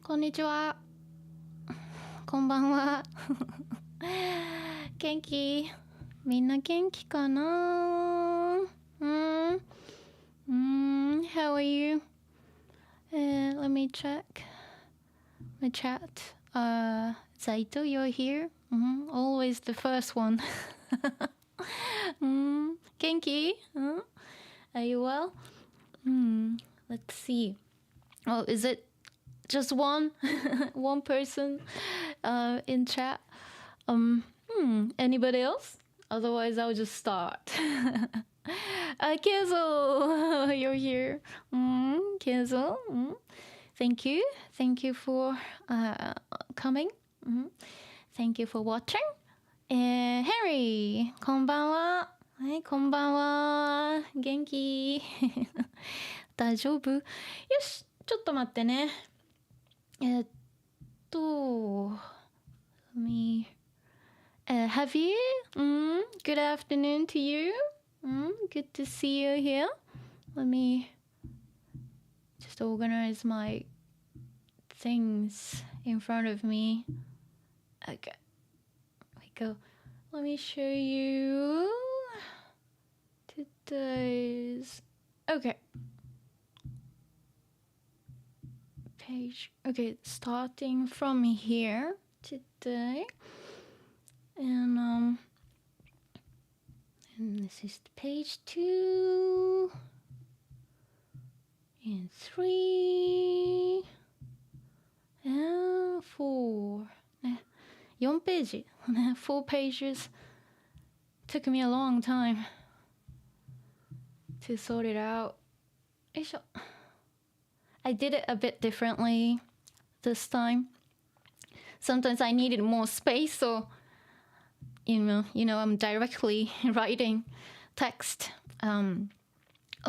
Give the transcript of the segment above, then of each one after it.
こんにちは。こんばんは。元気？みんな元気かな？How are you? Let me check my chat. Zaito, you're here? Always the first one. 元気？ Are you well? Let's see. Oh, is it just one person in chat? Anybody else? Otherwise, I'll just start. Kenzo, you're here. Kenzo, thank you for coming. Thank you for watching. Harry, こんばんは。はい、こんばんは。元気？大丈夫？よし、ちょっと待ってね。Let me have you? Good afternoon to you. Good to see you here. Let me just organize my things in front of me. Okay. Here we go. Let me show you today's... Okay. Page. Okay, starting from here today. And this is page 2 and 3 and 4. ね、4ページ。ね、4 pages. Took me a long time to sort it out. よいしょ。I did it a bit differently this time. Sometimes I needed more space, so you know, I'm directly writing text on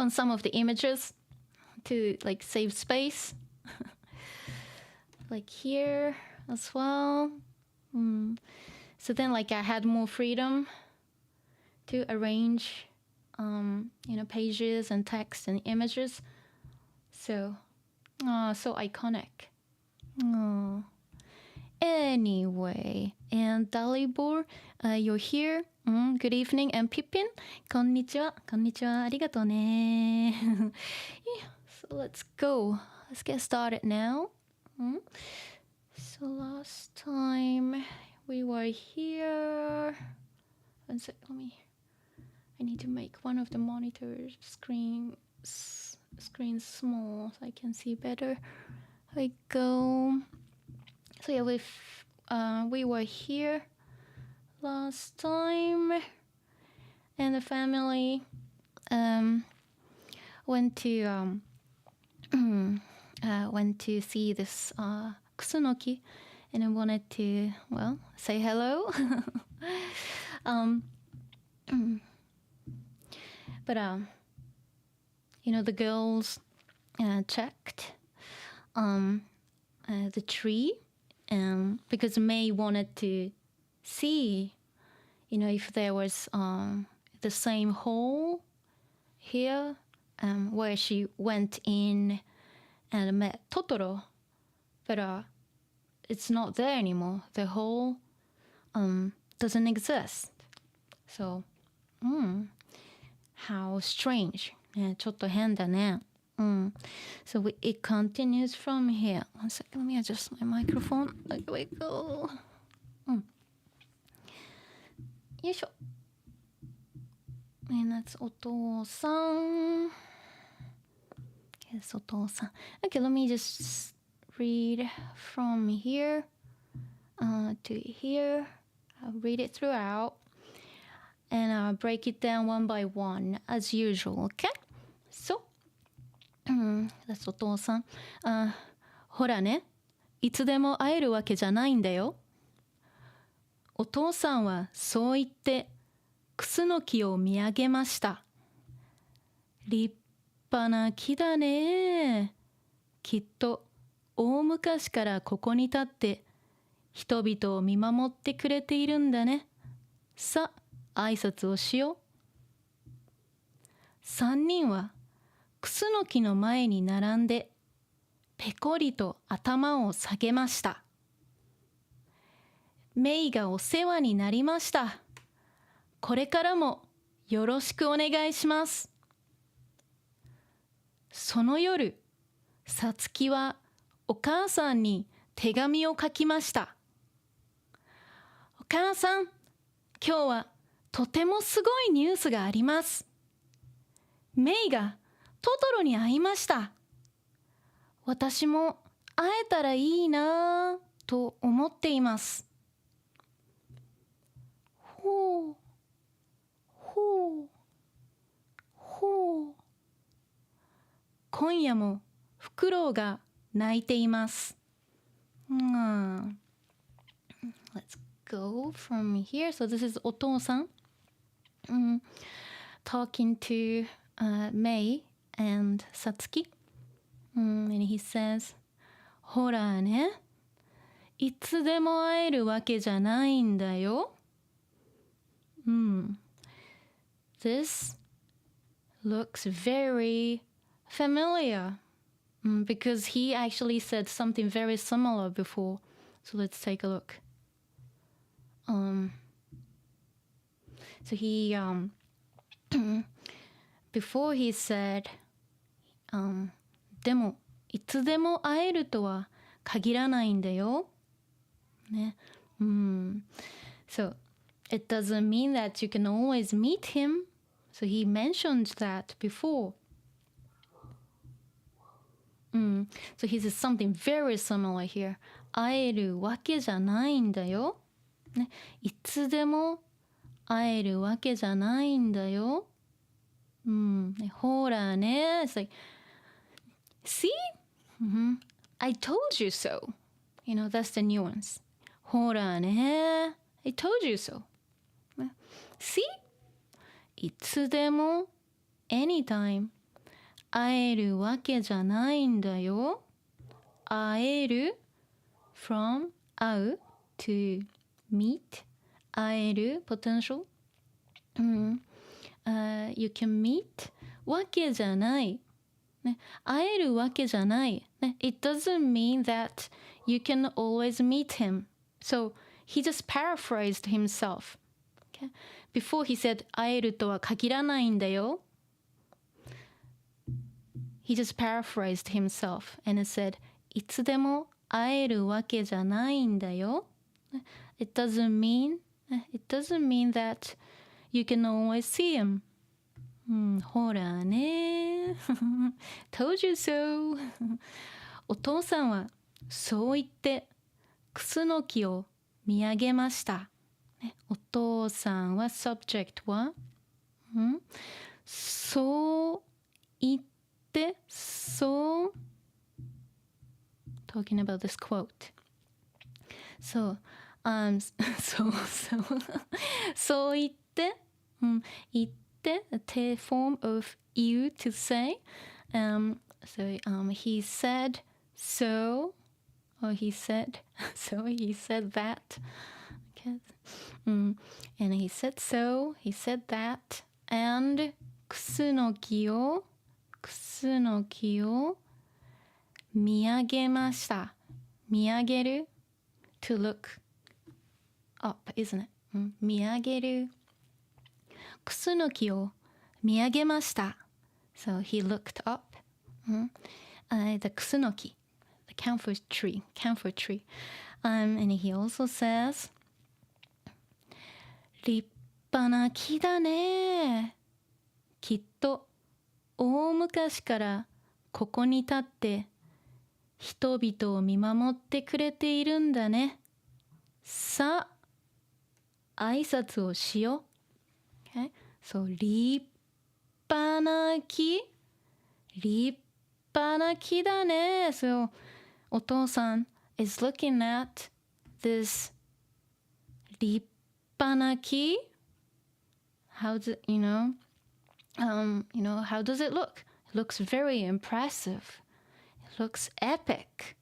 some of the images to like save space, like here as well. So then, like, I had more freedom to arrange, pages and text and images. So iconic. Anyway, and Dalibor, you're here. Good evening. And Pippin, こんにちは。こんにちは。ありがとうね。Yeah, so let's go. Let's get started now. So last time we were here. One sec, I need to make one of the monitors screens small so I can see better. Here we go. So yeah, we were here last time, and the family went to see this kusunoki, and I wanted to say hello. But the girls checked the tree. Because May wanted to see, if there was the same hole here where she went in and met Totoro. But it's not there anymore. The hole doesn't exist. So, how strange. ね、ちょっと変だね。So it continues from here. One second, let me adjust my microphone. There we go. よいしょ。And that's お父さん。Yes, お父さん。Okay, let me just read from here to here. I'll read it throughout. And I'll break it down one by one, as usual, okay? So, that's お父さん。ほらね、いつでも会えるわけじゃないんだよ。お父さんはそう言ってクスノキを見上げました。立派な木だね。きっと大昔からここに立って人々を見守ってくれているんだね。さあ、挨拶をしよう。3人はクスノキの前に並んでペコリと頭を下げました。メイがお世話になりました。これからもよろしくお願いします。その夜、さつきはお母さんに手紙を書きました。お母さん、今日はとてもすごいニュースがあります。メイがトトロに会いました。私も会えたらいいなぁと思っています。ほう、ほう、ほう。今夜もフクロウが泣いています。Let's go from here. So this is お父さん、talking to Mei and Satsuki. And he says, ほらね、いつでも会えるわけじゃないんだよ。This looks very familiar because he actually said something very similar before. So let's take a look. So he before he said, でもいつでも会えるとは限らないんだよ。ね。So it doesn't mean that you can always meet him. So he mentioned that before. So he says something very similar here. 会えるわけじゃないんだよ。ね。いつでも会えるわけじゃないんだよ。ほらね。It's like, see? I told you so. You know, that's the nuance. ほらね。I told you so. See? いつでも anytime 会えるわけじゃないんだよ。会える from 会う to meet 会える potential、you can meet わけじゃない、ね、会えるわけじゃない、ね、it doesn't mean that you can always meet him. So he just paraphrased himself. Okay? Before he said 会えるとは限らないんだよ。He just paraphrased himself and said いつでも会えるわけじゃないんだよ。It doesn't mean that you can always see him. ほらね。Told you so. お父さんはそう言ってクスノキを見上げました。お父さんは subject は、そう言ってそう talking about this quote. So, そう言って、言って、a form of you to say. He said so, or he said that. Okay. And he said so, he said that, and クスノキを見上げました。見上げる to look up, isn't it? 見上げる。クスノキを見上げました。So he looked up. The クスノキ the camphor tree. And he also says 立派な木だね。きっと大昔からここに立って人々を見守ってくれているんだね。さあ、挨拶をしよう。Okay? So, 立派な木だね。So, お父さん is looking at this 立派な木。How does it, how does it look? It looks very impressive. It looks epic,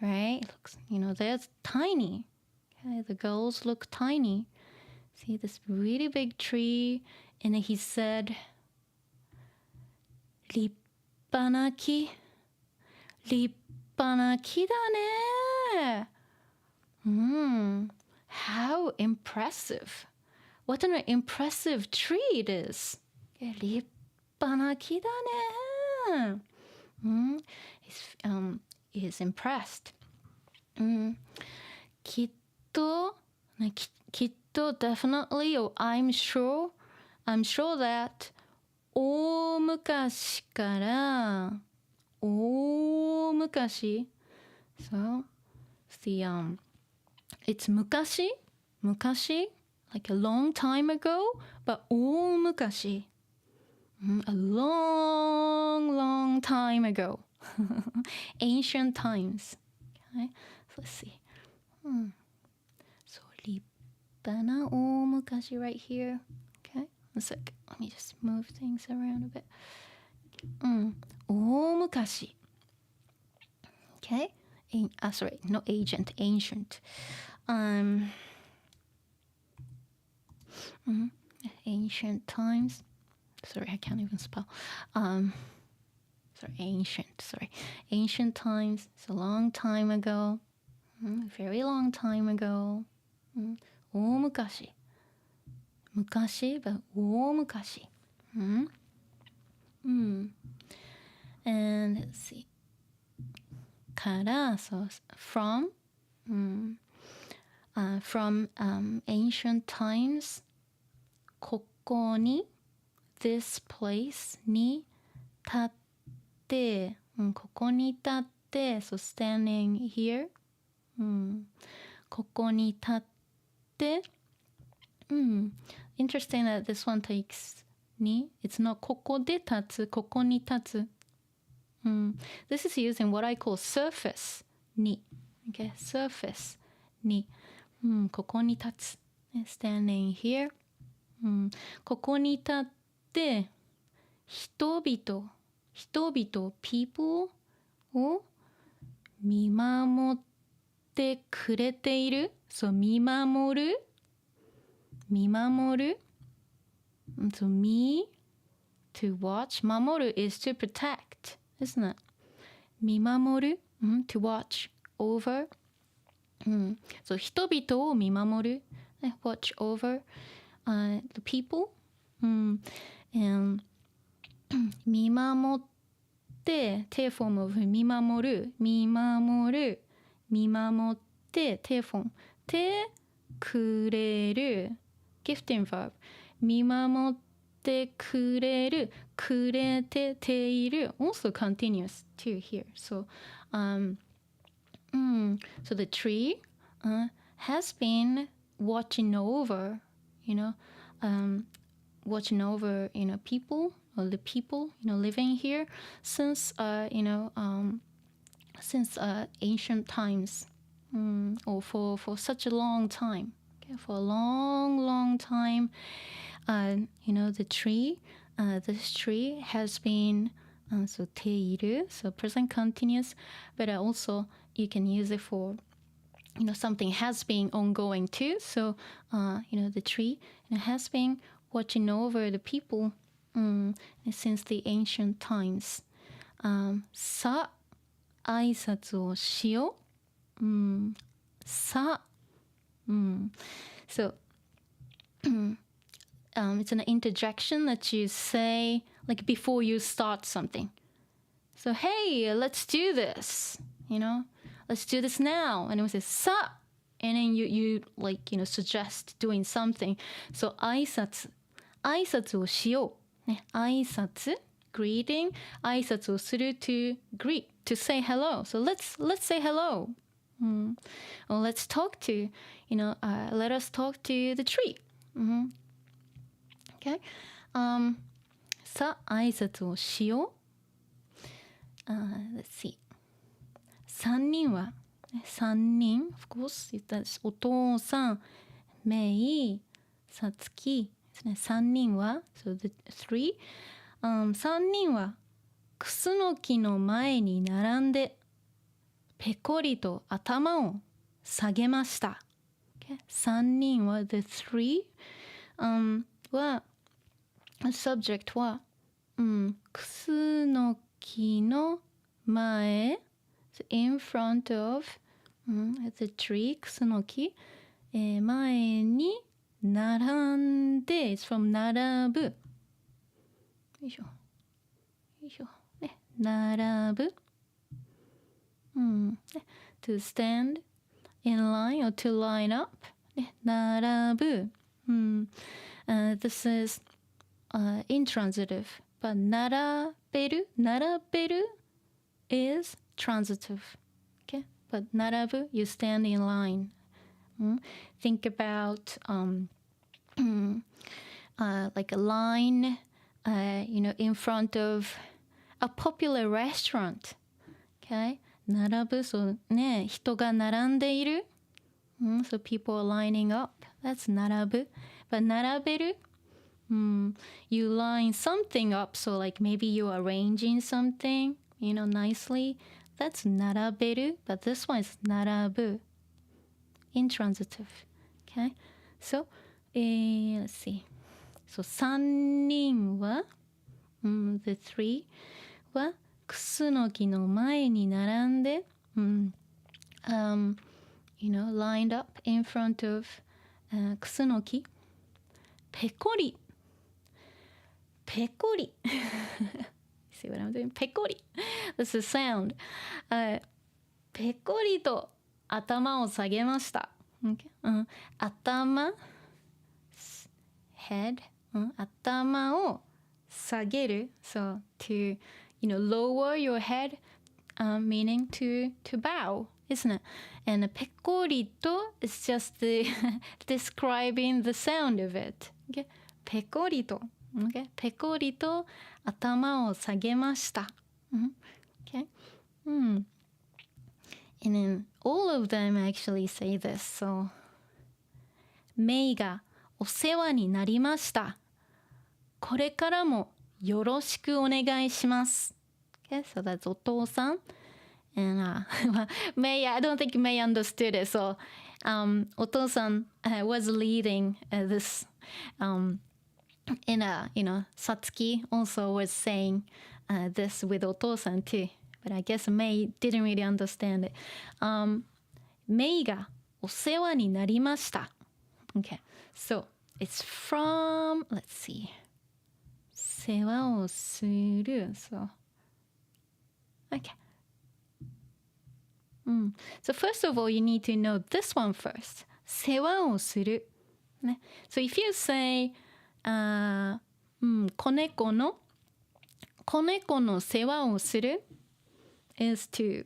right? It looks, they're tiny. Okay, the girls look tiny. See this really big tree, and he said, 立派な木派な木だね。How impressive. What an impressive tree it is. 立派な木だね。He's impressed. きっと、definitely, or I'm sure that 大昔から、大昔 So, it's 昔 like a long time ago, but 大昔 a long time ago. Ancient times. Okay, so let's see. So, 立派な大昔 right here. Okay, one sec. Let me just move things around a bit. 大昔 Okay, sorry, not agent, ancient. Ancient times. Sorry, I can't even spell. Ancient times. It's a long time ago. Very long time ago. 大昔 昔 but 大昔 And let's see. から so from ancient times ここに this place に立って、ここに立って so standing here、ここに立って、interesting that this one takes に it's not ここで立つここに立つThis is using what I call surface に okay surface に、ここに立つ standing here、ここに立って人々 people を見守ってくれている so 見守る so me to watch 守る is to protect isn't it? 見守る、to watch over、so 人々を見守る、watch over、the people、and 見守って手フォーム of 見守る見守って手フォームてくれる gifting verb 見守ってくれるくれてている also continuous too here so so the tree has been watching over people or the people living here since since ancient times or for such a long time okay, for a long time the tree this tree has been so ている so present continuous but also you can use it for something has been ongoing too so the tree has been watching over the people since the ancient times さ挨拶をしようさso it's an interjection that you say like before you start something so hey let's do this let's do this now and it was sa and then you suggest doing something so 挨拶をしようね挨拶 greeting 挨拶をする to greet to say hello so let's say hello or let's talk to let us talk to the tree okay さ挨拶をしようlet's see 3人は3人 of course 言ったお父さんメイさつきですね3人は so the three 3人はクスノキの前に並んでペコリと頭を下げました、okay? 3人は the three は subject はクスノキの前 So in front of the tree, クスノキ、前に並んで、it's from 並ぶ。よいしょ。よいしょ。ね、並ぶ。to stand in line or to line up. ね、並ぶ。This is intransitive. But 並べる is transitive. Okay? But 並ぶ, you stand in line. Think about like a line, in front of a popular restaurant. Okay? 並ぶ, so ね、人が並んでいる。So people are lining up. That's 並ぶ. But 並べる, you line something up. So like maybe you're arranging something, nicely. That's 並べる. But this one is 並ぶ. Intransitive. Okay? So, let's see. So 3人は、the three はクスノキの前に並んで、lined up in front of クスノキ。ペコリ。ペコリ。See what I'm doing? ペコリ。This is sound. ペコリと頭を下げました。Okay? 頭、head、頭を下げる。So to, lower your head, meaning to bow, isn't it? And ペコリと is just describing the sound of it. Okay? ペコリと。Okay? ペコリと頭を下げました。Okay? And then all of them actually say this. So, メイがお世話になりました。これからもよろしくお願いします。Okay? So that's お父さん。And May, I don't think May understood it. So, お父さん was leading this. Satsuki also was saying this with お父さん too. But I guess May didn't really understand it. メイがお世話になりました。Okay. So, it's from, let's see. 世話をする. So, okay. So first of all, you need to know this one first. 世話をする。ね。So if you say, 子猫の世話をする is to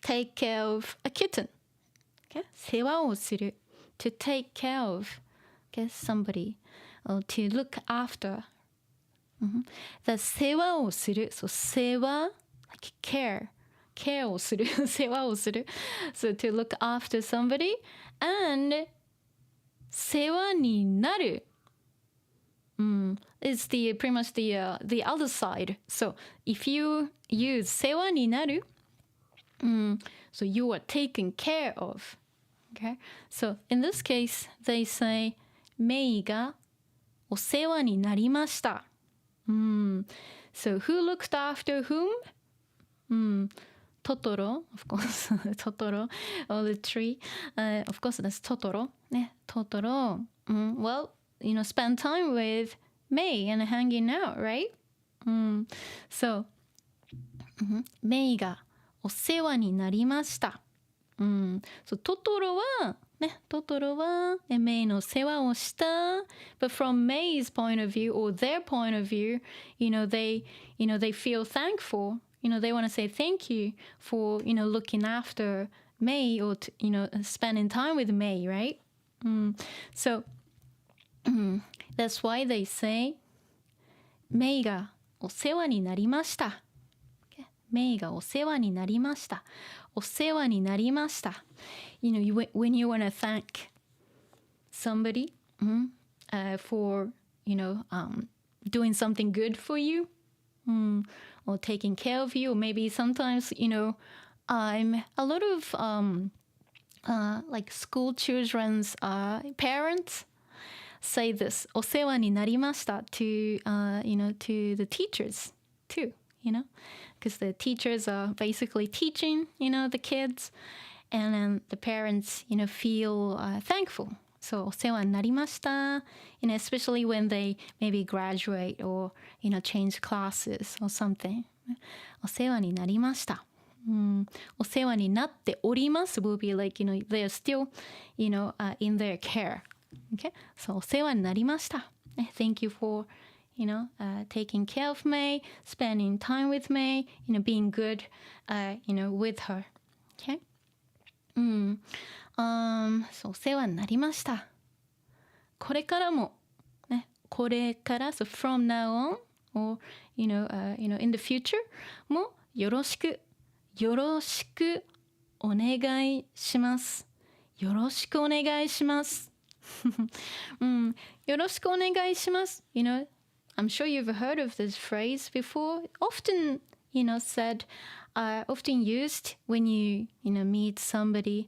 take care of a kitten. Okay? 世話をする. To take care of, okay, somebody. Or to look after. The 世話をする. So 世話, like care. Care をする。世話をする。So to look after somebody. And 世話になる. It's pretty much the other side. So if you use 世話になる, so you are taken care of. Okay? So in this case, they say メイがお世話になりました. So who looked after whom? Totoro, of course. Totoro, or the tree. Of course, that's Totoro. ね、Totoro. Well, spend time with May and hanging out, right? So, メイがお世話になりました。So, トトロはメイの世話をした。But from May's point of view or their point of view, they feel thankful. They want to say thank you for, looking after May or, spending time with May, right? So, that's why they say, メイがお世話になりました。メイがお世話になりました。お世話になりました。When you want to thank somebody for, doing something good for you, or taking care of you, or maybe sometimes, I'm a lot of like school children's parents say this, お世話になりました to, to the teachers too, because the teachers are basically teaching, the kids, and then the parents, feel thankful. So お世話になりました, especially when they maybe graduate or, change classes or something. お世話になりました。お世話になっております will be like, they're still, in their care. Okay? So お世話になりました。Thank you for, taking care of me, spending time with me, being good, with her. Okay? そう、お世話になりました。これからも、ね、これから、so from now on, or, in the future もよろしくお願いします。よろしくお願いします。よろしくお願いします。I'm sure you've heard of this phrase before. Often, said, often used when you, meet somebody,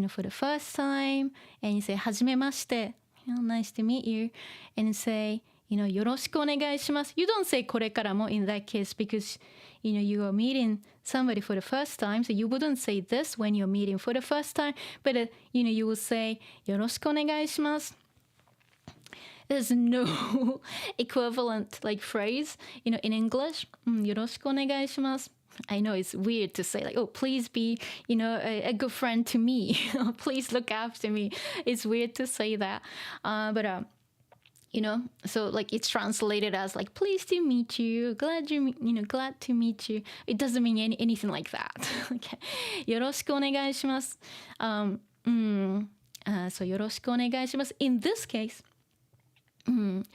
for the first time, and you say, はじめまして, nice to meet you, and you say, よろしくお願いします. You don't say これからも in that case because, you are meeting somebody for the first time, so you wouldn't say this when you're meeting for the first time, but, you will say, よろしくお願いします. There's no equivalent like phrase, in English. よろしくお願いします. I know it's weird to say like, oh, please be, a good friend to me. Please look after me. It's weird to say that. But so like it's translated as like, pleased to meet you, glad to meet you. It doesn't mean anything like that. Okay. よろしくお願いします。So よろしくお願いします. In this case, since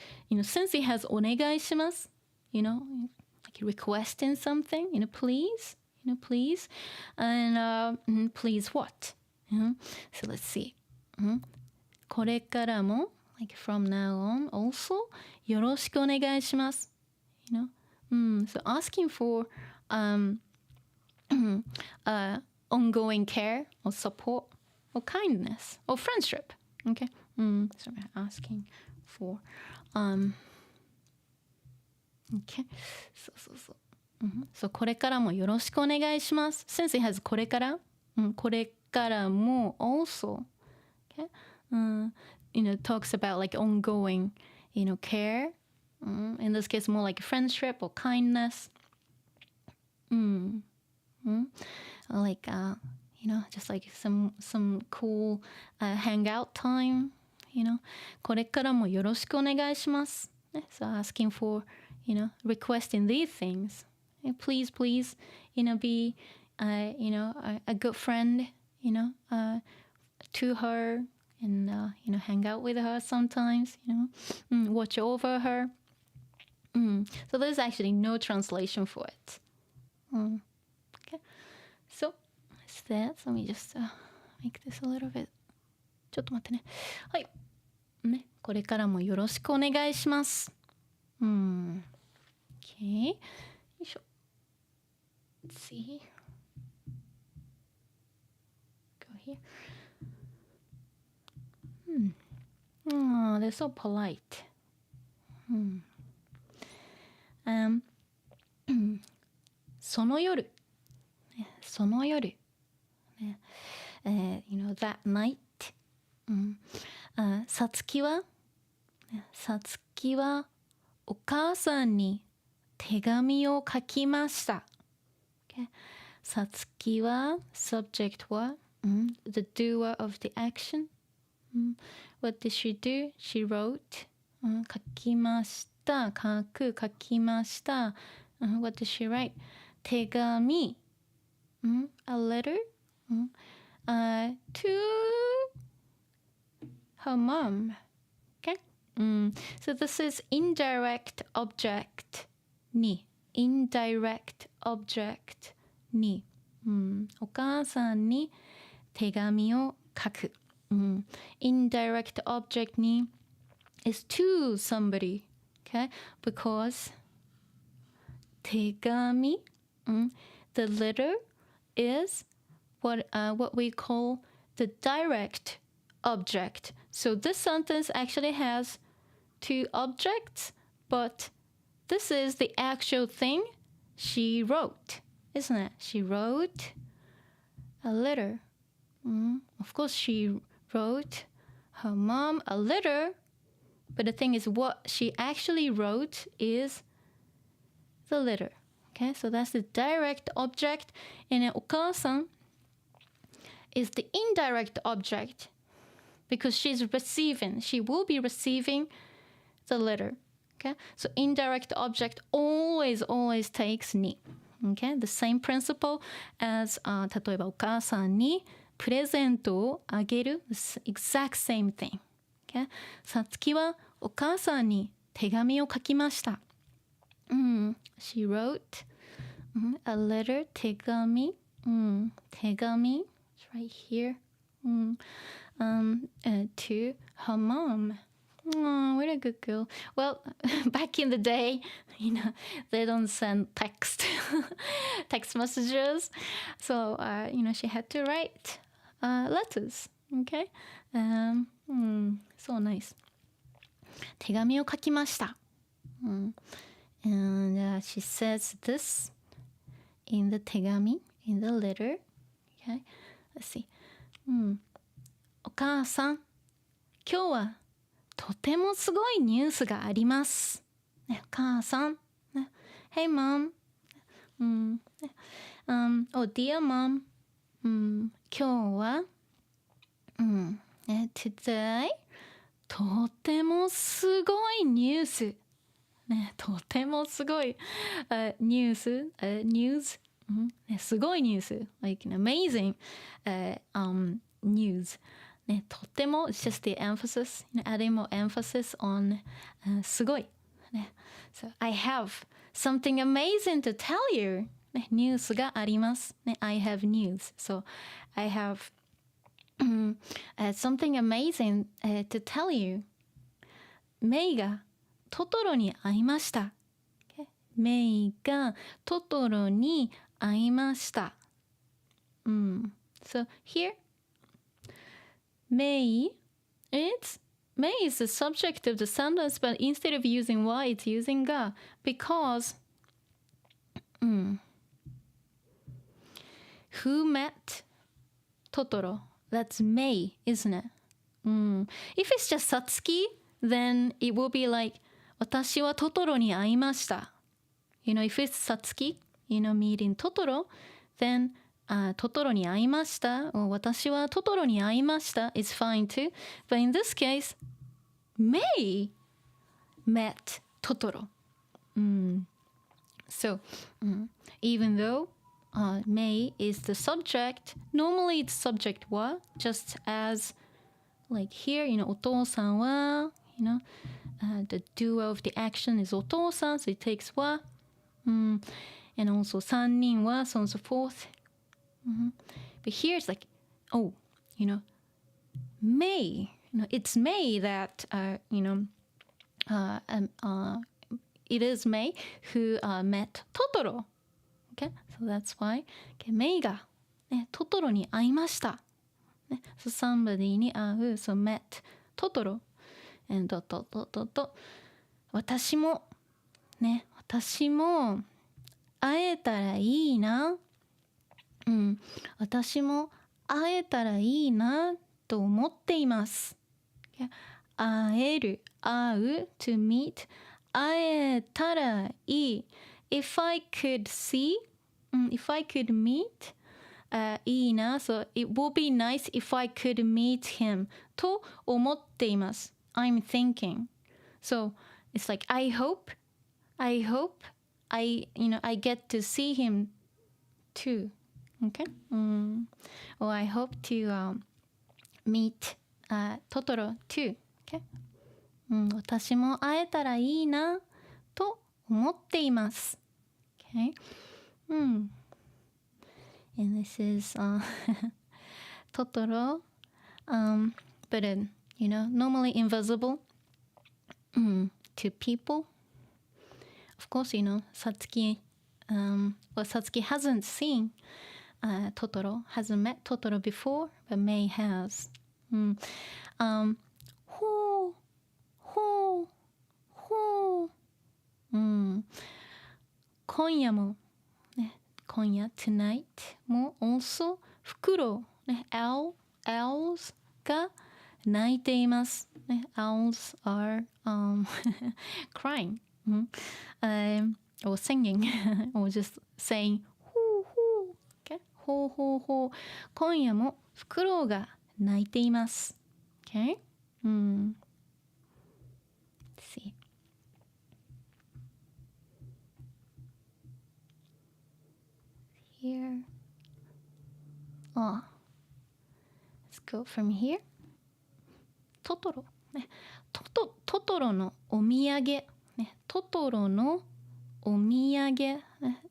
it has お願いします, like requesting something, please, please, and please what? So let's see. これからも, like from now on, also, よろしくお願いします. So asking for ongoing care or support or kindness or friendship. Okay. So we're asking for okay. So これからもよろしくお願いします. Since it has これから、これからも also, okay, talks about like ongoing, care. In this case, more like friendship or kindness. Like, just like some cool hangout time. これからもよろしくお願いします. So asking for, requesting these things. Please, be, a good friend, to her and, hang out with her sometimes, watch over her. So there's actually no translation for it. Okay. So it's that. So let me just make this a little bit. ちょっと待ってね。はい。ね、これからもよろしくお願いします。Okay. よいしょ。Let's see. Go here. Oh, they're so polite. その夜。その夜。ね、that night. さつきはお母さんに手紙を書きました。さつきは subject は、the doer of the action. What did she do? She wrote. 書きました。書きました。What did she write? 手紙。A letter. To her mom. Okay. So this is indirect object に indirect object に、お母さんに手紙を書く、indirect object に is to somebody, okay, because 手紙、the letter is what we call the direct object. So this sentence actually has two objects, but this is the actual thing she wrote. isn't it? She wrote a letter. Of course, she wrote her mom a letter, but the thing is, what she actually wrote is the letter. Okay, so that's the direct object, and then お母さん is the indirect object because she will be receiving the letter. Okay, so indirect object always takes に. Okay, the same principle as 例えばお母さんにプレゼントをあげる the exact same thing. Okay, さつきはお母さんに手紙を書きました。She wrote a letter, 手紙、手紙 it's right here, to her mom. Oh, what a good girl. Well, back in the day, they don't send text messages. So, she had to write letters. Okay? So nice. 手紙を書きました。And she says this in the 手紙 in the letter. Okay? Let's see. お母さん、今日はとてもすごいニュースがあります。ね、お母さん。ね、Hey mom. Oh dear mom. 今日は、today とてもすごいニュース。ね、とてもすごい、ニュース、news、ね、すごいニュース、like an amazing news。ね、とても it's just the emphasis, adding more emphasis on すごい。ね、so I have something amazing to tell you。ね、ニュースがあります。ね、I have news. So I have something amazing to tell you。メイがトトロに会いました。メイがトトロに会いました。So here, May is the subject of the sentence, but instead of using wa, it's using ga because who met Totoro? That's May, isn't it? If it's just Satsuki, then it will be like 私はトトロに会いました。if it's Satsuki, meeting Totoro, then トトロに会いました。私はトトロに会いました。It's fine too. But in this case, May met Totoro. So, even though May is the subject, normally it's subject wa, just as like here, お父さんは、the doer of the action is お父さん, so it takes wa. And also 三人は, so on and so forth. But here it's like, May. It's May that, it is May who met Totoro. Okay, so that's why. Okay, May が、ね、トトロに会いました。ね、so somebody に会う、so met Totoro. And 私も会えたらいいな。私も会えたらいいなと思っています。Okay? 会える、会う、to meet、会えたらいい。If I could see, if I could meet, いいな。So it would be nice if I could meet him と思っています。I'm thinking. So it's like I hope I get to see him too. Okay? Or I hope to meet Totoro too. Okay? 私も会えたらいいなと思っています。Okay? And this is Totoro, but normally invisible to people. Of course, Satsuki, Satsuki hasn't seen Totoro, hasn't met Totoro before, but May has. Ho. 今夜も、ね、今夜 tonight も also フクロウ、ね、owls が鳴いています、ね、owls are crying、or singing or just saying ほうほう、okay? ほうほうほう、今夜もフクロウが鳴いています、okay? Let's see. Here. Let's go from here. トトロ、ね、トトロのお土産、ね、トトロのお土産、ね、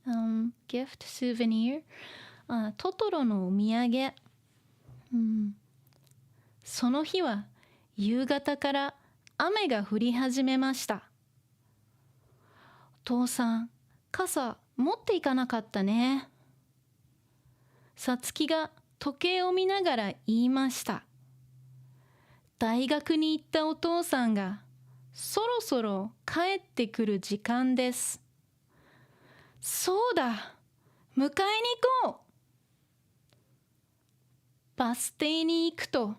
gift souvenir、トトロのお土産、その日は夕方から雨が降り始めました。お父さん、傘持っていかなかったね。さつきが時計を見ながら言いました。大学に行ったお父さんがそろそろ帰ってくる時間です。そうだ、迎えに行こう。バス停に行くと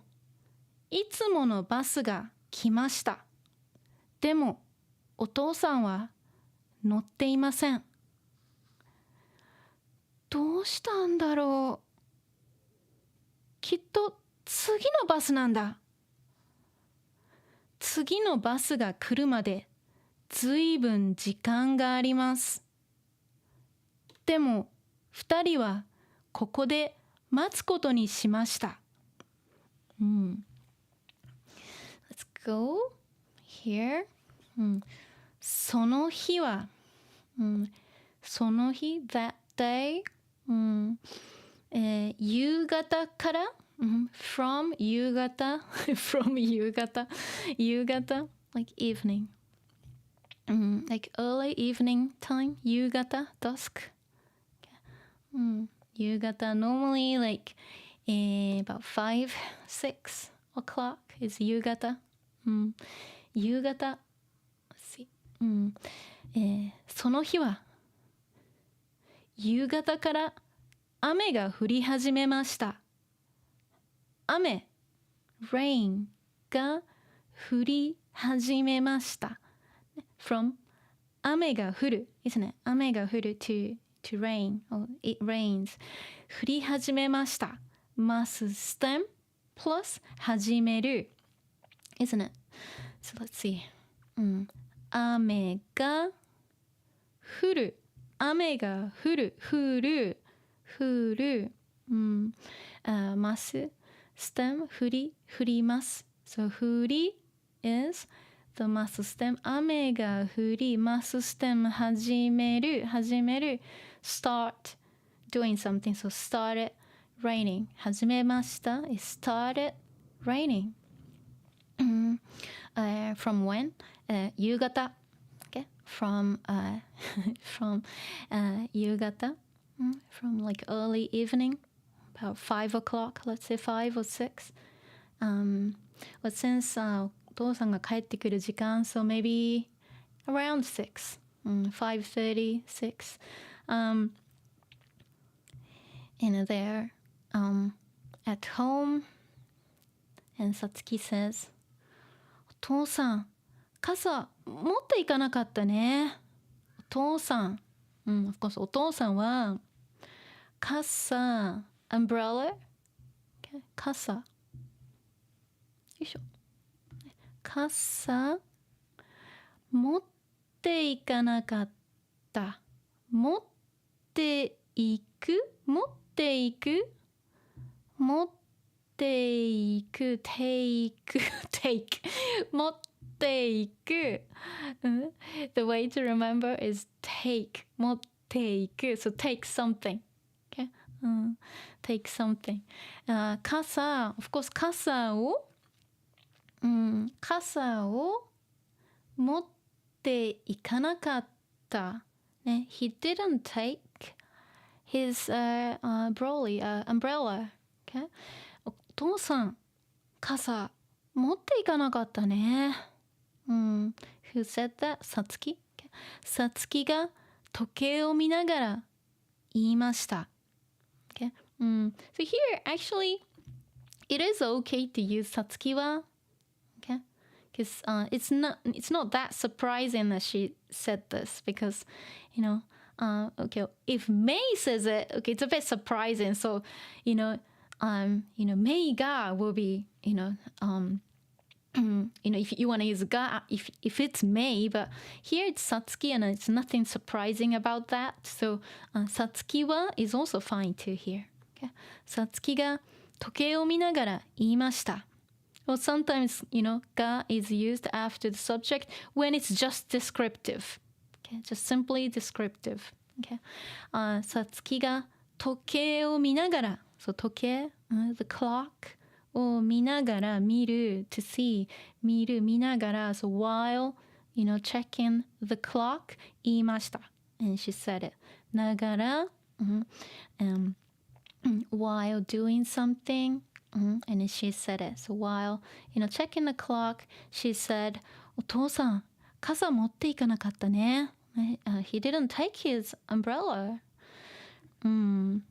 いつものバスが来ました。でもお父さんは乗っていません。どうしたんだろう。きっと次のバスなんだ。次のバスが来るまでずいぶん時間があります。でも2人はここで待つことにしました。Let's go here. その日は、その日 that day、夕方から、from 夕方from 夕方 like evening、like early evening time 夕方 dusk、夕方 normally like about 5-6 o'clock is 夕方、夕方、その日は夕方から雨が降り始めました。雨 rain が降り始めました。from 雨が降る isn't it? 雨が降る to rain or it rains 降り始めました。ますstem plus 始める isn't it? So let's see、雨が降る雨が降るます stem 降ります so 降り is the ます stem 雨が降ります stem 始める start doing something so started raining 始めました it started raining、from when、夕方from夕方、from like early evening about 5 o'clock let's say 5 or 6、but since、お父さんが帰ってくる時間 so maybe around 6、5:30 6、and there at home and Satsuki says お父さん傘持っていかなかったね。お父さん、of course お父さんは傘 umbrella、傘よいしょ傘持っていかなかった。持っていく持っていく持っていく take 持っていく、the way to remember is take 持っていく so take something、okay? take something、傘 of course 傘を、傘を持っていかなかった、ね、he didn't take his umbrella、okay? お父さん傘持っていかなかったね。Who said that? さつき。さつきが時計を見ながら言いました。Okay? So here, actually, it is okay to use さつきは。Okay? Because it's not that surprising that she said this because, okay, if May says it, okay, it's a bit surprising. So, May ga will be, if you want to use ga, if it's May, but here it's Satsuki and it's nothing surprising about that. So, Satsuki wa is also fine too here. Okay? Satsuki ga 時計を見ながら言いました。Well, sometimes, ga is used after the subject when it's just descriptive. Okay? Just simply descriptive. Okay? さつきが時計を見ながら、so 時計、the clock を見ながら、見る to see 見ながら so while checking the clock 言いました and she said it ながら、while doing something and then she said it so while checking the clock she said お父さん傘持っていかなかったね、he didn't take his umbrella and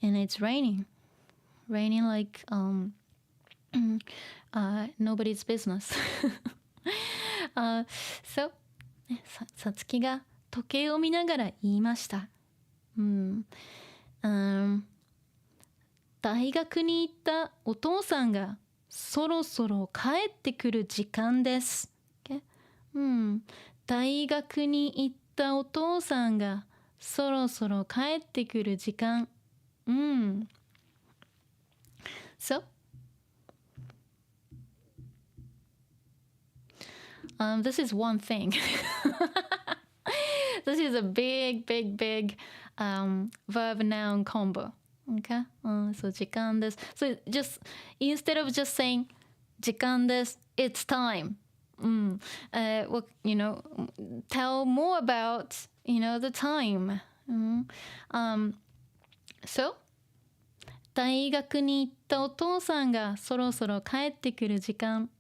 it's raining like nobody's business. So さつきが時計を見ながら言いました。大学に行ったお父さんがそろそろ帰ってくる時間です。Okay? 大学に行ったお父さんがそろそろ帰ってくる時間。So, this is one thing. This is a big verb noun combo. Okay? So 時間です。So just instead of just saying 時間です, it's time. Well, tell more about, the time. So 大学に行ったお父さんがそろそろ帰ってくる時間。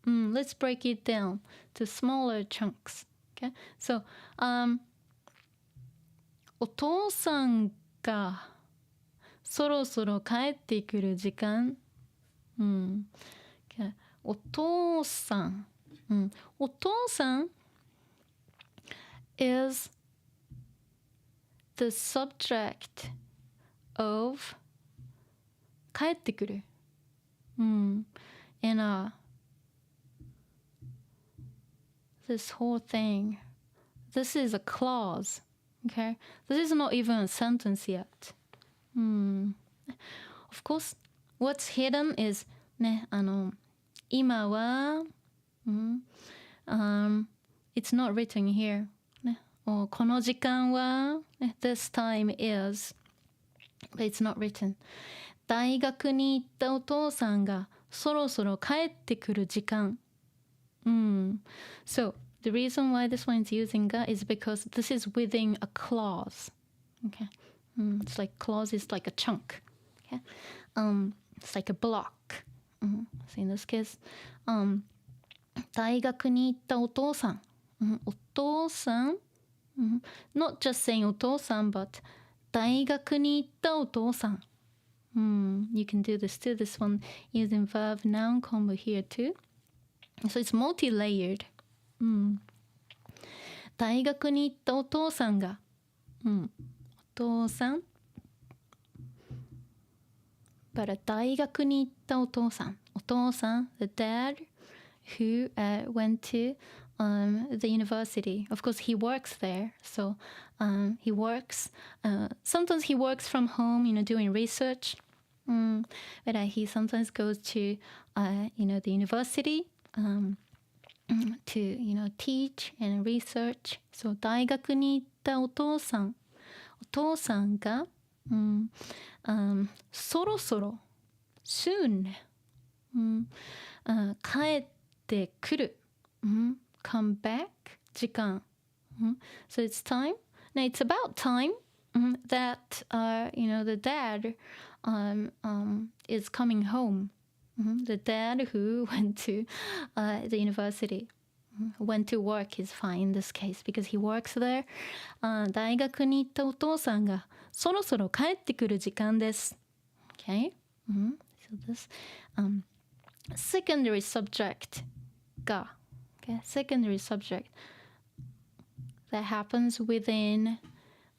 Let's break it down to smaller chunks. Okay? So, お父さんがそろそろ帰ってくる時間。Okay. お父さん。お父さん is the subject of 帰ってくる。And this whole thing, this is a clause. Okay? This is not even a sentence yet. Of course, what's hidden is ね、今は、it's not written here. ね、この時間は、ね、this time is, but it's not written. 大学に行ったお父さんがそろそろ帰ってくる時間。So, the reason why this one is using ga is because this is within a clause. Okay? It's like clause is like a chunk. Okay? It's like a block. So in this case, 大学に行ったお父さん。お父さん、not just saying お父さん, but 大学に行ったお父さん。You can do this too, this one using verb noun combo here too. So it's multi-layered. 大学に行ったお父さんが、お父さん。But 大学に行ったお父さん。お父さん、the dad who went to the university. Of course, he works there. So he works. Sometimes he works from home, doing research. But he sometimes goes to, the university to, teach and research. So 大学に行ったお父さん。お父さんが、そろそろ soon、帰ってくる。come back 時間。So it's time. Now it's about time that the dad is coming home. The dad who went to the university. Went to work is fine in this case because he works there. 大学に行ったお父さんがそろそろ帰ってくる時間です。Okay? So this secondary subject が、okay? Secondary subject that happens within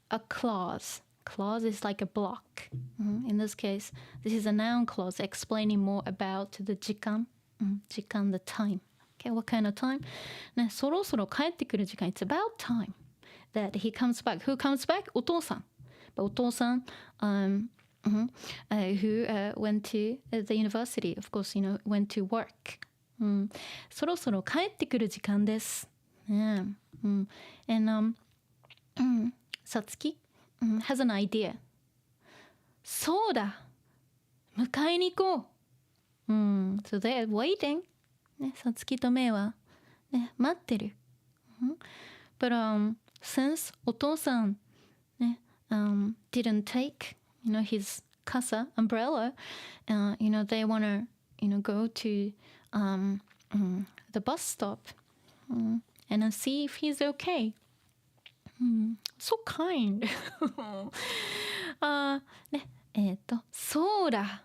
a clause. Clause is like a block. In this case, this is a noun clause explaining more about the 時間、時間 the time. Okay, what kind of time? ね、そろそろ帰ってくる時間。It's about time that he comes back. Who comes back? お父さん。お父さん、who went to the university. Of course, went to work. そろそろ帰ってくる時間です。And Satsuki has an idea. そうだ、迎えに行こう。So they're waiting. ね、Satsukiとメイは、ね、待ってる。But since お父さん、ね、didn't take, his casa umbrella, they wanna, go to the bus stop and see if he's okay. So kind. ね、そうだ。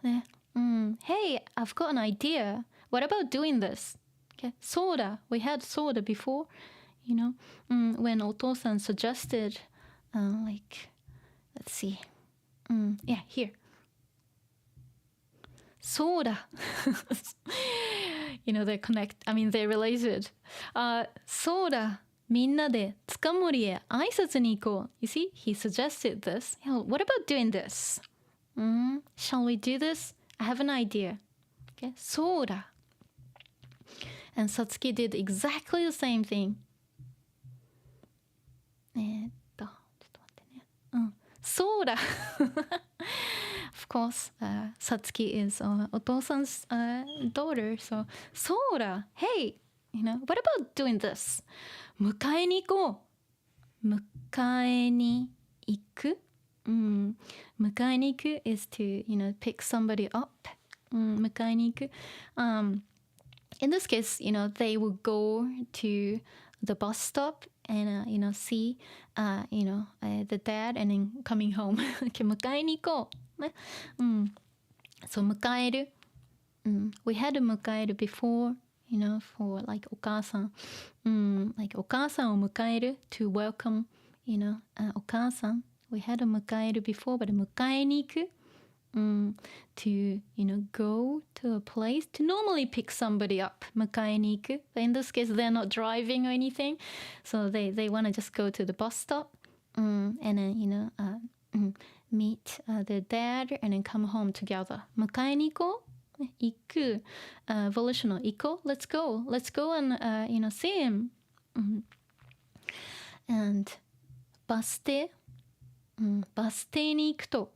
ね、Hey, I've got an idea. What about doing this? Okay, soda. We had soda before, when お父さん suggested, let's see. Yeah, here. Soda. They're related. Soda. みんなで塚森へ挨拶に行こう。You see, he suggested this. What about doing this? Shall we do this? I have an idea. Okay, そうだ。And Satsuki did exactly the same thing. ちょっと待ってね。そうだ。Of course, Satsuki is お父さん 's daughter. So, そうだ。Hey, what about doing this? 迎えに行こう。迎えに行く。迎えに行く is to, pick somebody up. 迎えに行く。In this case, they would go to the bus stop and, see, the dad and then coming home. 迎えに行こう。ね。そう、迎える。We had to 迎える before, for like お母さん。like お母さんを迎える to welcome, お母さん。We had to 迎える before, but 迎えに行く。to, go to a place to normally pick somebody up. 迎えに行く. But in this case, they're not driving or anything. So they want to just go to the bus stop and then, meet their dad and then come home together. 迎えに行こう。行く。volitional 行こう。Let's go. Let's go and, see him. And バス停。バス停に行くと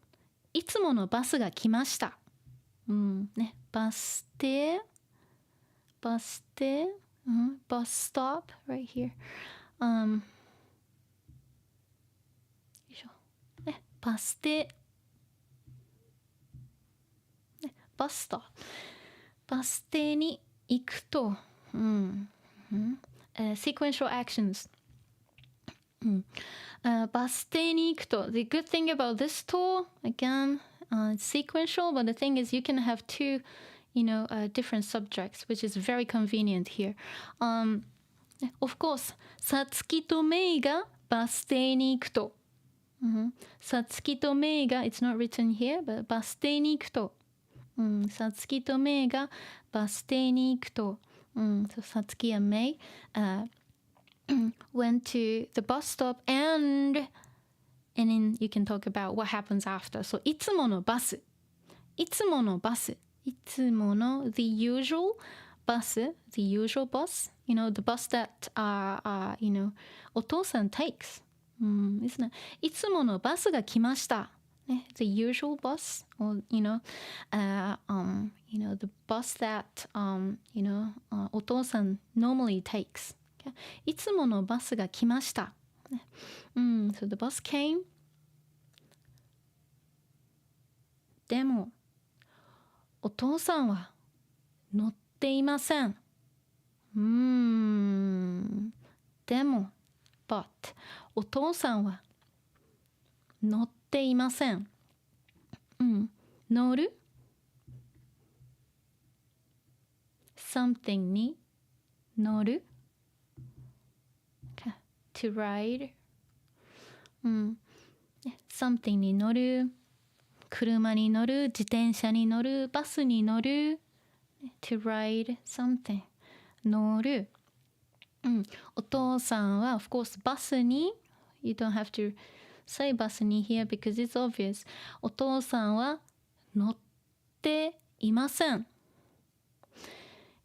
いつものバスが来ました。ね、バス停、バス停、バスストップ right here。よいしょ。ね、バス停、ね、バスストップ。バス停に行くと、sequential actions。バス停に行くと the good thing about this tool again it's sequential but the thing is you can have two different subjects which is very convenient here of course さつきとめいがバス停に行くとさつきとめいが it's not written here but バス停に行くとさつきとめいがバス停に行くとさつき and めいwent to the bus stop and then you can talk about what happens after. So いつものバスいつものバスいつもの the usual bus the usual bus the bus that お父さん takes isn't it? いつものバスが来ましたね the usual bus or the bus that お父さん normally takesいつものバスが来ました。So the bus came. でも、お父さんは乗っていません。でも、but お父さんは乗っていません。乗る something に乗る、to ride、something に乗る、車に乗る、自転車に乗る、バスに乗る、to ride something 乗る、お父さんは of course バスに you don't have to say バスに here because it's obvious お父さんは乗っていません。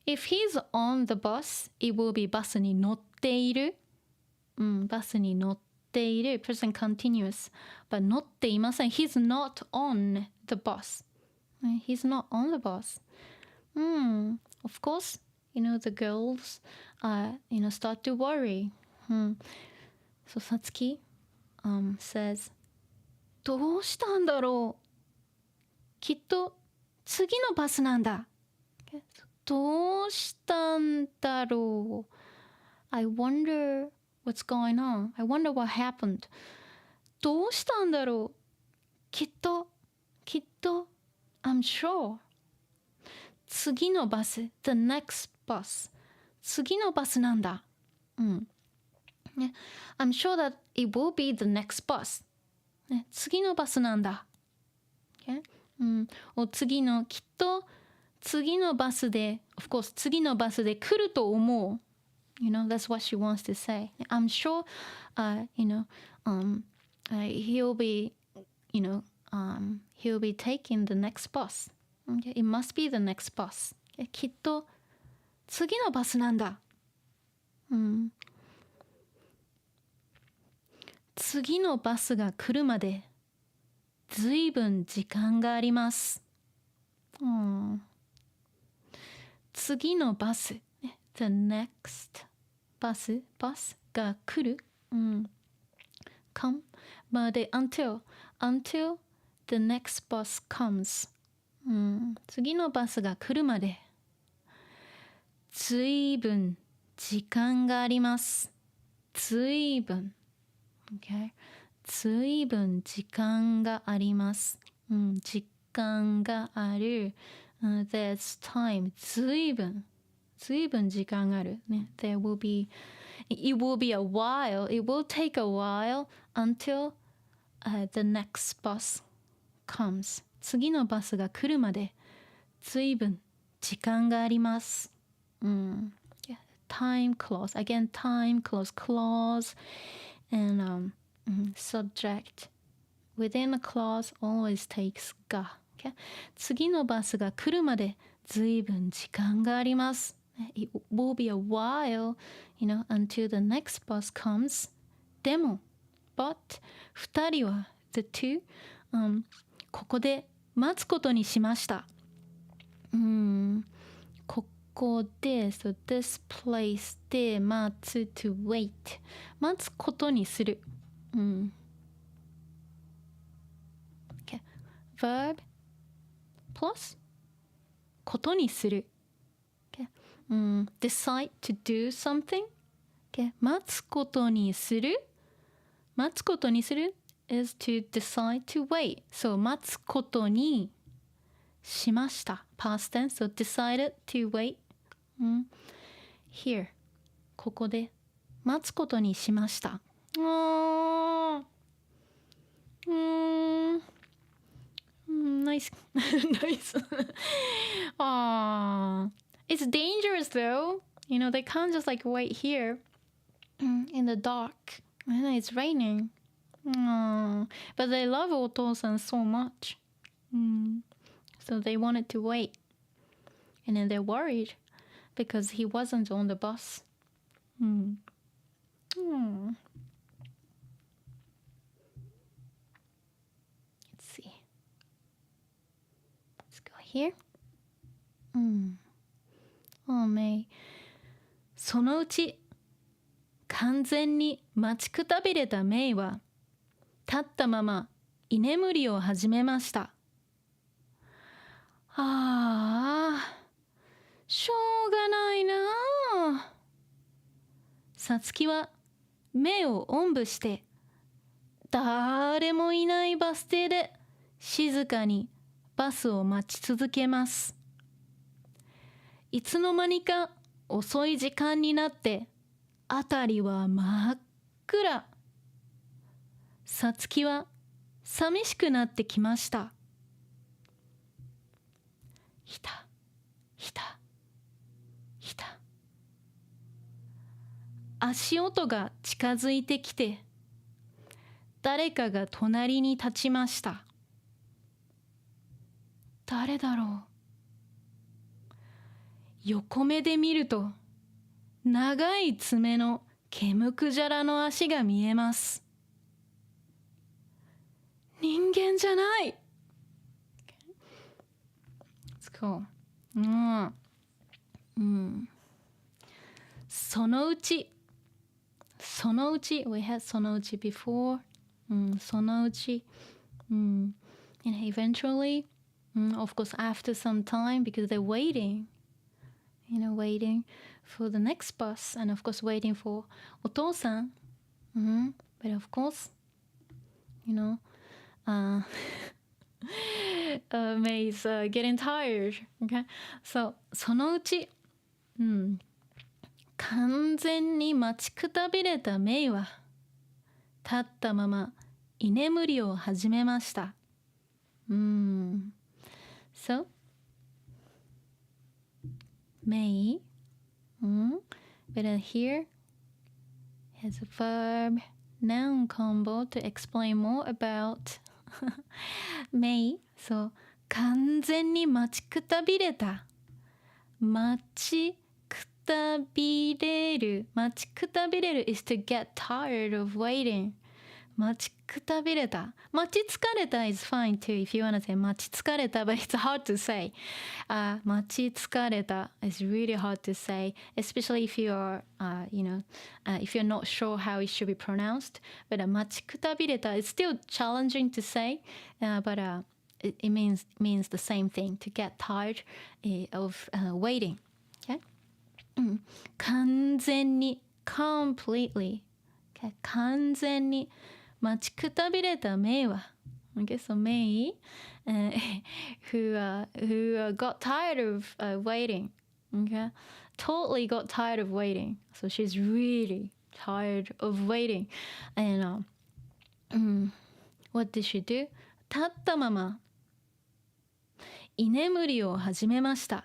If he's on the bus, it will be バスに乗っている。バスに乗っている。present continuous. But 乗っていません。He's not on the bus. He's not on the bus. Of course, the girls, start to worry. So Satsuki says, どうしたんだろう。きっと次のバスなんだ。どうしたんだろう。I wonder what's going on. I wonder what happened. どうしたんだろう。きっと、I'm sure. 次のバス、the next bus. 次のバスなんだ。I'm sure that it will be the next bus. 次のバスなんだ。次の、きっと、次のバスで of course 次のバスで来ると思う that's what she wants to say. I'm sure he'll be he'll be taking the next bus. It must be the next bus. きっと次のバスなんだ。次のバスが来るまでずいぶん時間があります。次のバス、the next バスが来る、come まで until the next bus comes、次のバスが来るまでずいぶん時間があります。ずいぶん、okay? ずいぶん時間があります。時間がある。There's time. ずいぶん時間がある。It will be a while. It will take a while until the next bus comes. 次のバスが来るまでずいぶん時間があります。Time clause. Again, time clause. Clause and subject. Within a clause always takes が。Okay? 次のバスが来るまでずいぶん時間があります。It will be a while, until the next bus comes. でも、but 二人は the two、ここで待つことにしました。ここで so this place で待つ to wait 待つことにする。Okay. Verb plus ことにする。Okay. Decide to do something. Okay. 待つことにする is to decide to wait. So 待つことにしました。Past tense. So decided to wait. Here. ここで待つことにしました。Nice. Nice. It's dangerous though. They can't just wait here in the dark. It's raining. But they love Otosan so much. So they wanted to wait. And then they're worried because he wasn't on the bus. Let's see. Let's go here. Oh, May. そのうち完全に待ちくたびれたメイは立ったまま居眠りを始めました。しょうがないなあ。さつきは目をおんぶして誰もいないバス停で静かにバスを待ち続けます。いつの間にか遅い時間になって辺りは真っ暗。さつきは寂しくなってきました。ひたひたひた。足音が近づいてきて、誰かが隣に立ちました。誰だろう。横目で見ると、長い爪の毛むくじゃらの足が見えます。人間じゃない。Let's go. そのうち、we had そのうち before. そのうち。And eventually, of course, after some time, because they're waiting, waiting for the next bus, and of course, waiting for お父さん。But of course, May's getting tired. Okay? So, そのうち、完全に待ちくたびれたメイは、立ったまま居眠りを始めました。So, May, but here has a verb noun combo to explain more about May. So, 完全に待ちくたびれた。待ちくたびれる。待ちくたびれる is to get tired of waiting. 待ちくたびれた。待ち疲れた is fine too if you want to say 待ち疲れた but it's hard to say. 待ち疲れた is really hard to say, especially if you are, if you're not sure how it should be pronounced. But 待ちくたびれた is still challenging to say, but it means the same thing, to get tired of waiting. Okay? 完全に completely. Okay? 完全に待ちくたびれたメイは Okay, so May, who got tired of waiting, okay, totally got tired of waiting. So she's really tired of waiting. And what did she do? 立ったまま居眠りを始めました。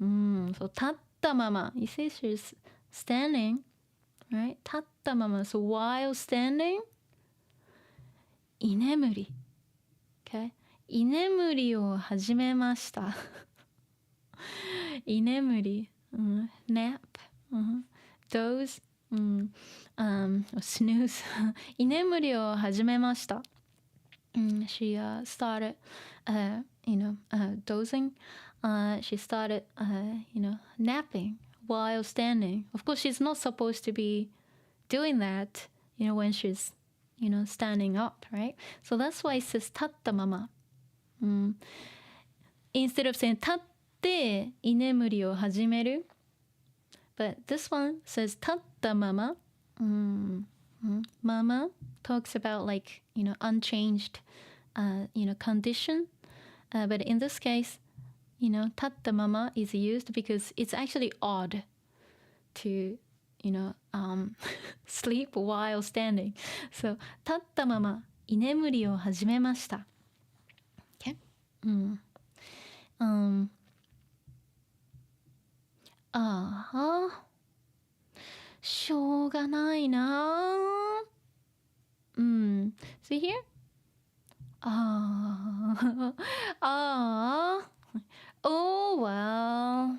So 立ったまま You see she's standing, right? 立ったまま So while standing, 居眠り。Okay? 居眠りを始めました。居眠り。nap. doze. snooze. 居眠りを始めました。she started, dozing. She started, napping while standing. Of course, she's not supposed to be doing that, when she's standing up, right? So that's why it says 立ったまま。Instead of saying 立って居眠りを始める。But this one says 立ったまま。Mama talks about like, unchanged, condition. But in this case, 立ったまま is used because it's actually odd to, sleep while standing. So, 立ったまま居眠りを始めました。Okay? しょうがないな。See here? Oh well.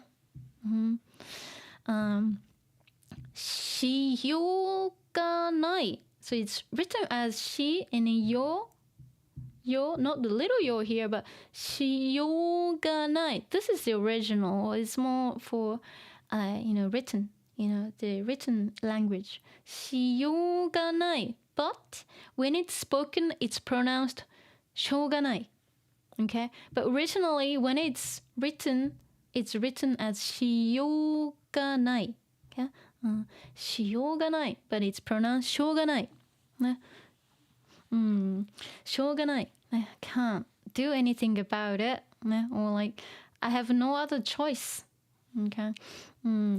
しようがない。So it's written as she and yo, not the little yo here, but しようがない。This is the original. It's more for, written, the written language. しようがない。But when it's spoken, it's pronounced しょうがない。Okay? But originally, when it's written as しようがない。Okay? しようがない。But it's pronounced しょうがない。ね。しょうがない。Can't do anything about it. Or like, I have no other choice. Okay.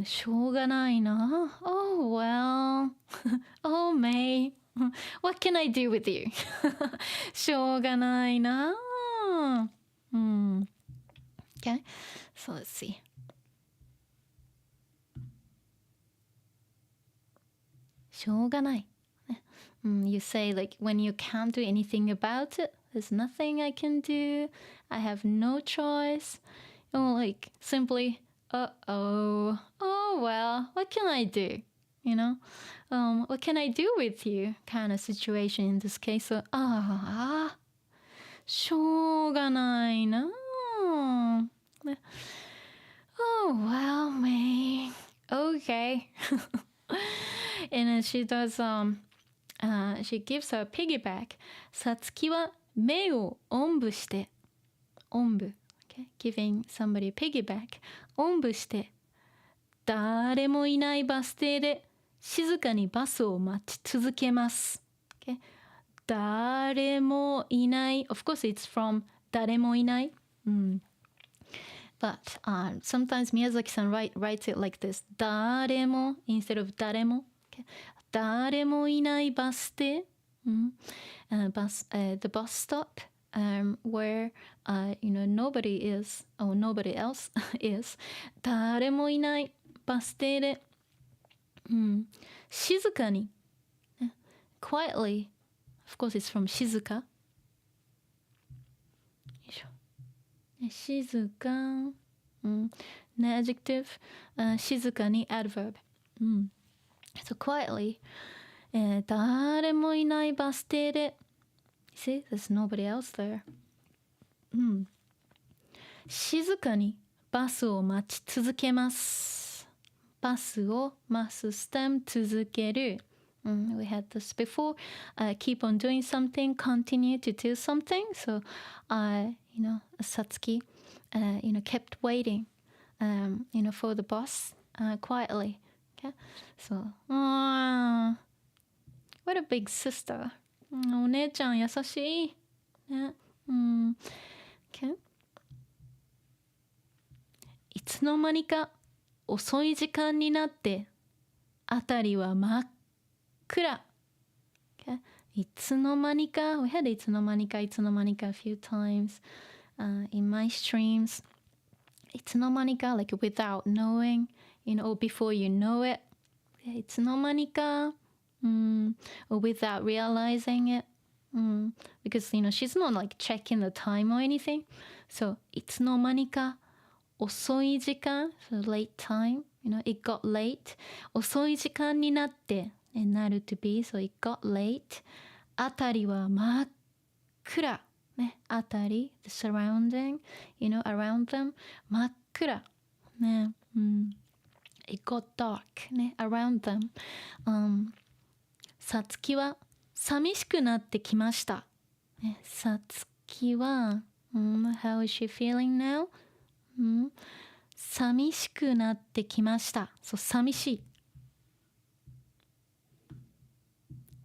しょうがないな。Oh, well. Oh, May. What can I do with you? しょうがないな。Okay. So let's see. しょうがない。You say like when you can't do anything about it, there's nothing I can do. I have no choice. Or like simply, oh, well, what can I do? You know, what can I do with you? Kind of situation in this case. So, しょうがないな。Oh, well, me. Okay. And then she does, she gives her piggyback. さつきは目をおんぶして。おんぶ。Okay? Giving somebody piggyback. おんぶして。誰もいないバス停で静かにバスを待ち続けます。Okay? 誰もいない。Of course, it's from 誰もいない。But sometimes Miyazaki-san writes it like this. 誰も instead of 誰も。Okay? 誰もいないバス停。The bus stop where nobody is or nobody else is. 誰もいないバス停で、静かに、quietly. Of course, it's from 静か。静か、adjective、静かに adverb。So quietly、誰もいないバス停で See, there's nobody else there、静かにバスを待ち続けます。バスを待つ stem 続ける。We had this before. Keep on doing something, continue to do something. So, Satsuki, kept waiting, for the bus quietly. Okay, so, what a big sister. お姉ちゃん優しい。ね。Okay. いつの間にか遅い時間になって辺りは真っ暗。Okay. いつの間にか We had いつの間にか a few times in my streams. いつの間にか like without knowing, or before you know it. いつの間にかor without realizing it. Because, she's not like checking the time or anything. So, いつの間にか遅い時間 so late time, it got late. 遅い時間になって、なる to be, so it got late. あたりは真っ暗。ね、あたり、the surrounding, around them, 真っ暗。ね、it got dark, ね、around them. さつきは寂しくなってきました。ね、さつきは、how is she feeling now?寂しくなってきました。そう、寂しい。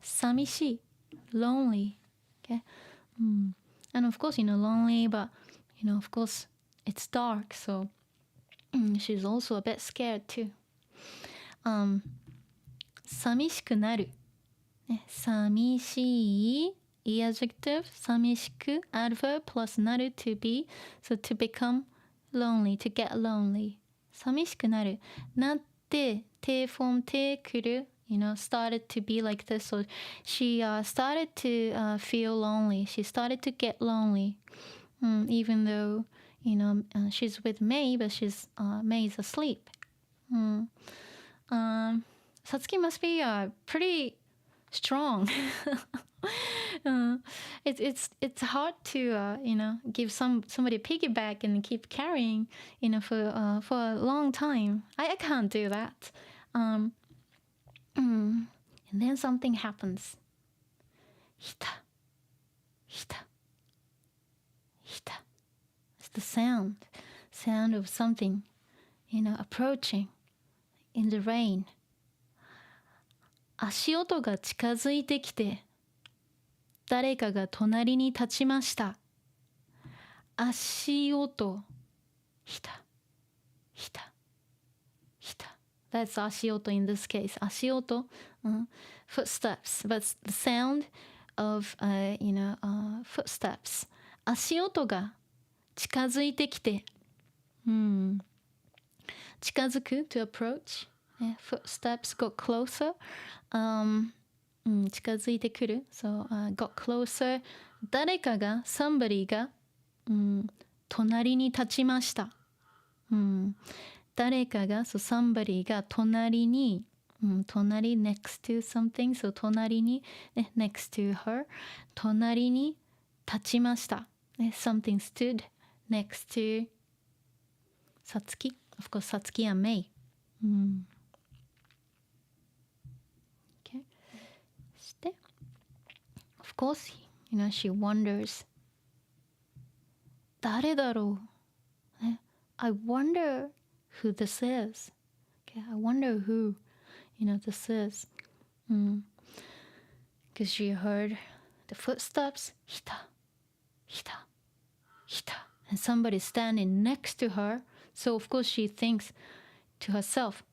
寂しい。lonely. Okay? And of course, lonely, but, of course, it's dark. So, she's also a bit scared too. 寂しくなる。ね、寂しい。adjective. 寂しく。adverb plus なる to be. So, to become lonely, to get lonely. 寂しくなる。なって、て form てくる。started to be like this. So she started to feel lonely. She started to get lonely. Even though, she's with May, but May is asleep. Satsuki must be pretty strong. It's hard to give somebody piggyback and keep carrying for a long time. I can't do that. And then something happens. Hita. It's the sound of something approaching in the rain. 足音が近づいてきて誰かが隣に立ちました。足音。ひた。ひた。ひた。That's 足音 in this case. 足音、footsteps. That's the sound of, footsteps. 足音が近づいてきて、近づく to approach. Footsteps got closer. 近づいてくる。So, got closer. 誰かが、somebody が、隣に立ちました。誰かが、so somebody が隣に、隣 next to something. So, 隣に、next to her. 隣に立ちました。Something stood next to Satsuki. Of course, Satsuki and Mei. Okay. そして、of course, she wonders. 誰だろう、I wonder who this is. Okay, I wonder who, this is. Because she heard the footsteps. ひた、ひた、ひた. And somebody standing next to her. So, of course, she thinks to herself,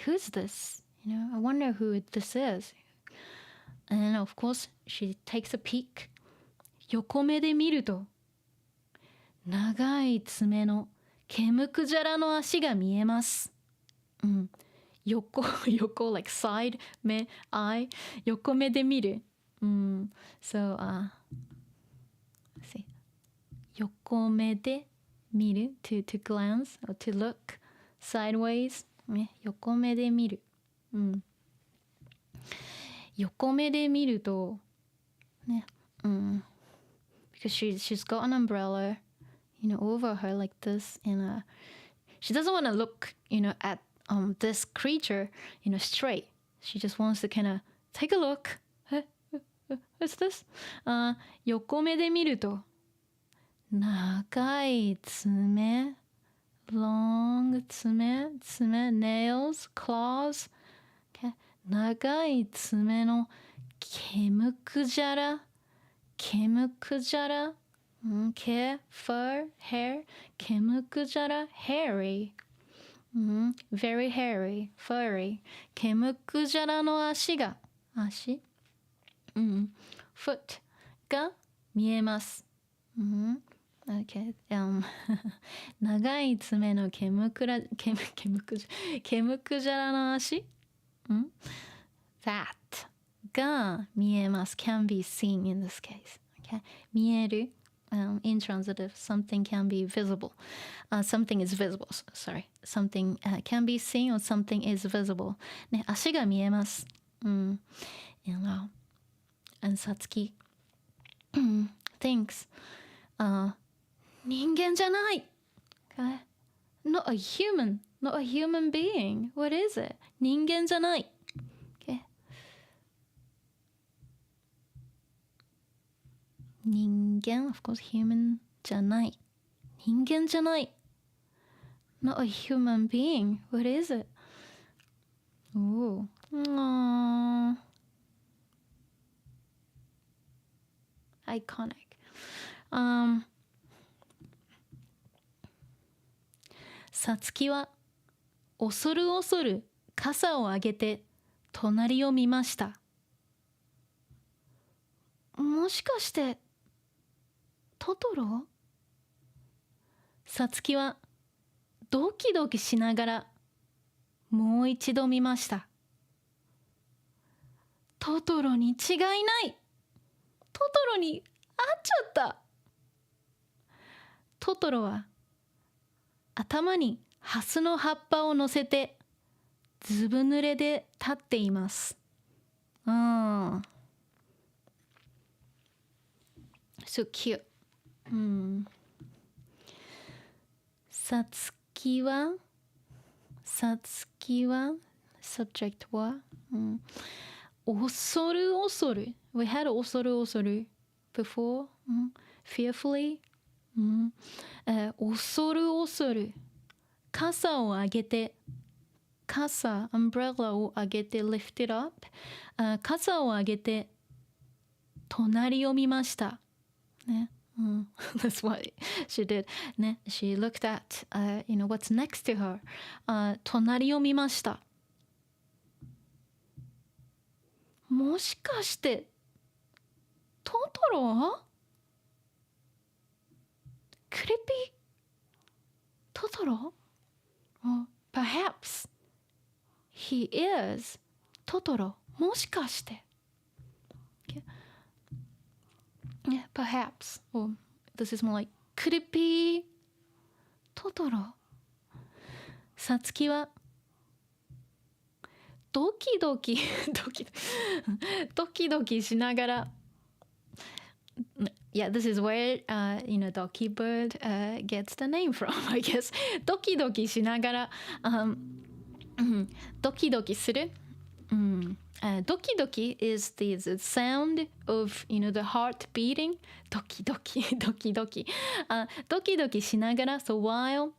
who's this? I wonder who this is. And, of course, she takes a peek. 横目で見ると、長い爪の毛むくじゃらの足が見えます。横 like side 目 eye 横目で見る。So let's see 横目で見る to glance or to look sideways 横目で見る。横目で見るとbecause she's got an umbrella over her like this, and she doesn't want to look, at this creature, straight. She just wants to kind of take a look. What's this? 横目で見ると、長い爪、long 爪、nails, claws, okay? 長い爪の毛むくじゃら、毛 fur, hair 毛むくじゃら hairy, very hairy, furry 毛むくじゃらの足、foot が見えます。Okay. 長い爪の毛むくじゃらの足、that が見えます。can be seen in this case. Okay. 見えるintransitive, something can be visible. Something is visible. Sorry. Something can be seen or something is visible. ね、足が見えます。And Satsuki thinks, 人間じゃない。Okay? Not a human being. What is it? 人間じゃない。Okay? 人間 of course human じゃない。人間じゃない。Not a human being. What is it? Oh. Iconic. さつきは恐る恐る傘を上げて隣を見ました。もしかしてトトロ？さつきはドキドキしながらもう一度見ました。トトロに違いない。トトロに会っちゃった。トトロは頭にハスの葉っぱを乗せてずぶ濡れで立っています。So cute. さつきは subject は、恐る恐る We had 恐る恐る before、fearfully、恐る恐る傘を上げてumbrella を上げて lift it up、傘を上げて隣を見ました。ね。That's what she did. ね。She looked at, what's next to her. 隣を見ました。もしかして、トトロ Could it be Totoro? Or perhaps he is Totoro. もしかして。Okay. Yeah, perhaps. Or this is more like, could it be Totoro? さつきはドキドキドキドキしながら Yeah, this is where, Doki Bird gets the name from, I guess. ドキドキしながら、ドキドキする。ドキドキ is the sound of, the heart beating. ドキドキ、ドキドキ。ドキドキしながら、so while,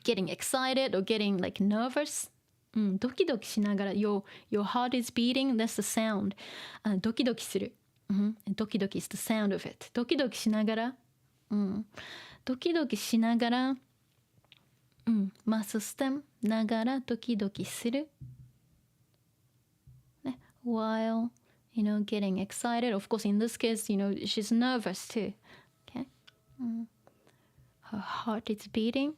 getting excited or getting like nervous. ドキドキしながら your heart is beating, that's the sound. ドキドキする。ドキドキ is the sound of it. ドキドキしながら、ドキドキしながら、マスステムながらドキドキする。ね、while, getting excited. Of course, in this case, she's nervous too. Okay? Her heart is beating.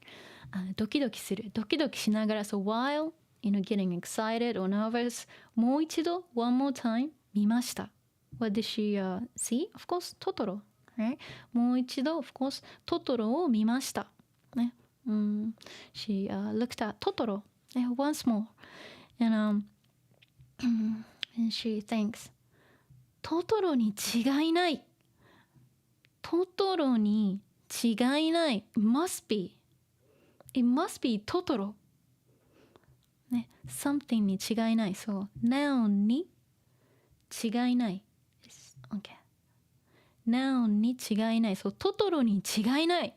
ドキドキする。ドキドキしながら、so while, getting excited or nervous. もう一度、one more time, 見ました。What did she see? Of course, Totoro. Right? もう一度、of course, トトロを見ました。ね。She looked at Totoro once more. And she thinks, トトロに違いない。トトロに違いない。It must be. It must be Totoro. ね。something に違いない。そう。noun に違いない。Okay. noun に違いない。そう。トトロに違いない。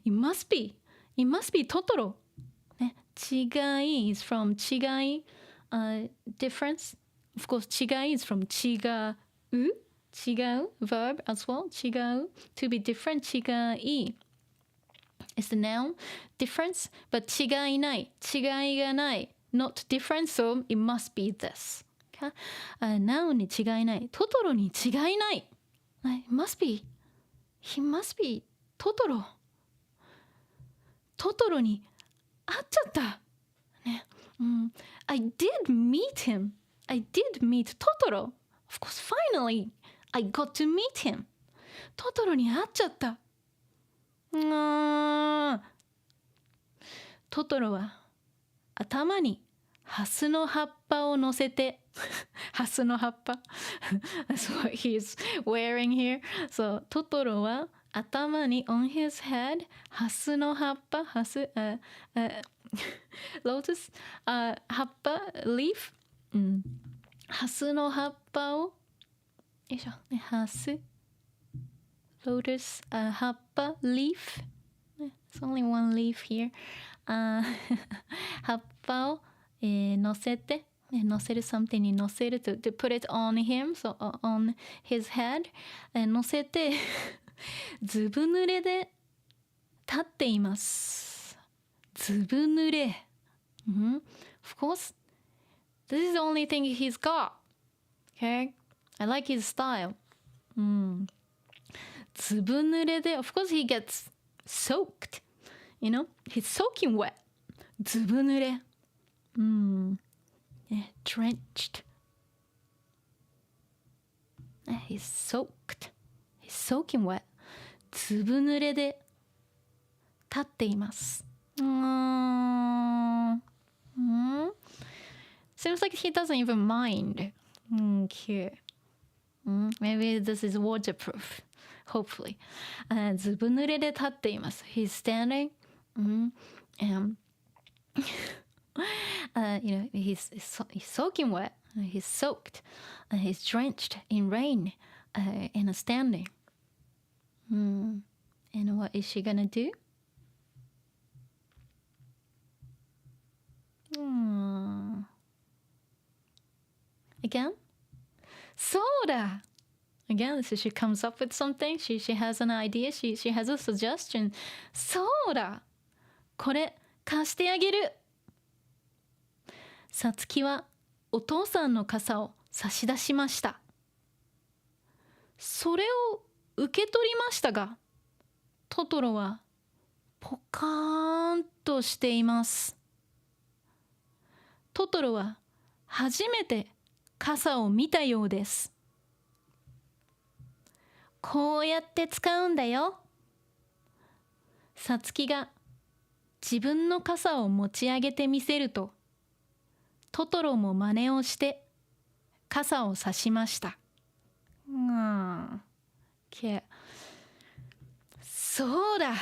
It must be. It must be Totoro. ね。違い is from 違い、difference. Of course, 違い is from 違う。違う verb as well. 違う to be different. 違い is the noun. Difference, but 違いない。違いがない。Not different, so it must be this. Okay? noun に違いない。トトロに違いない。It must be. He must be Totoro. トトロに会っちゃった。ね。I did meet him. I did meet Totoro. Of course, finally, I got to meet him. トトロに会っちゃった。トトロは頭にハスの葉っぱを乗せてハスの葉っぱThat's what he's wearing here. So トトロは頭に on his head ハスの葉っぱハス、lotus 葉っぱ leaf、ハスの葉っぱをよいしょ、ね、ハス lotus 葉っぱ leaf It's only one leaf here 葉っぱを、乗せて乗せる something に乗せる to put it on him so on his head 乗せてずぶ濡れで立っています。ずぶ濡れ。Of course, this is the only thing he's got. Okay? I like his style. ずぶ濡れで、of course he gets soaked. He's soaking wet. ずぶ濡れ。drenched. He's soaked. He's soaking wet. ずぶ濡れで立っています。Seems like he doesn't even mind. Cute. Maybe this is waterproof. Hopefully. ずぶ濡れで立っています。He's standing. And he's soaking wet. He's soaked. He's drenched in rain. And standing. And what is she gonna do? Again? そうだ Again, so she comes up with something. She has an idea. She has a suggestion. そうだこれ貸してあげる。さつきはお父さんの傘を差し出しました。それを受け取りましたが、トトロはポカーンとしています。トトロは初めて傘を見たようです。こうやって使うんだよ。さつきが自分の傘を持ち上げてみせると、トトロも真似をして傘を差しました。そうだ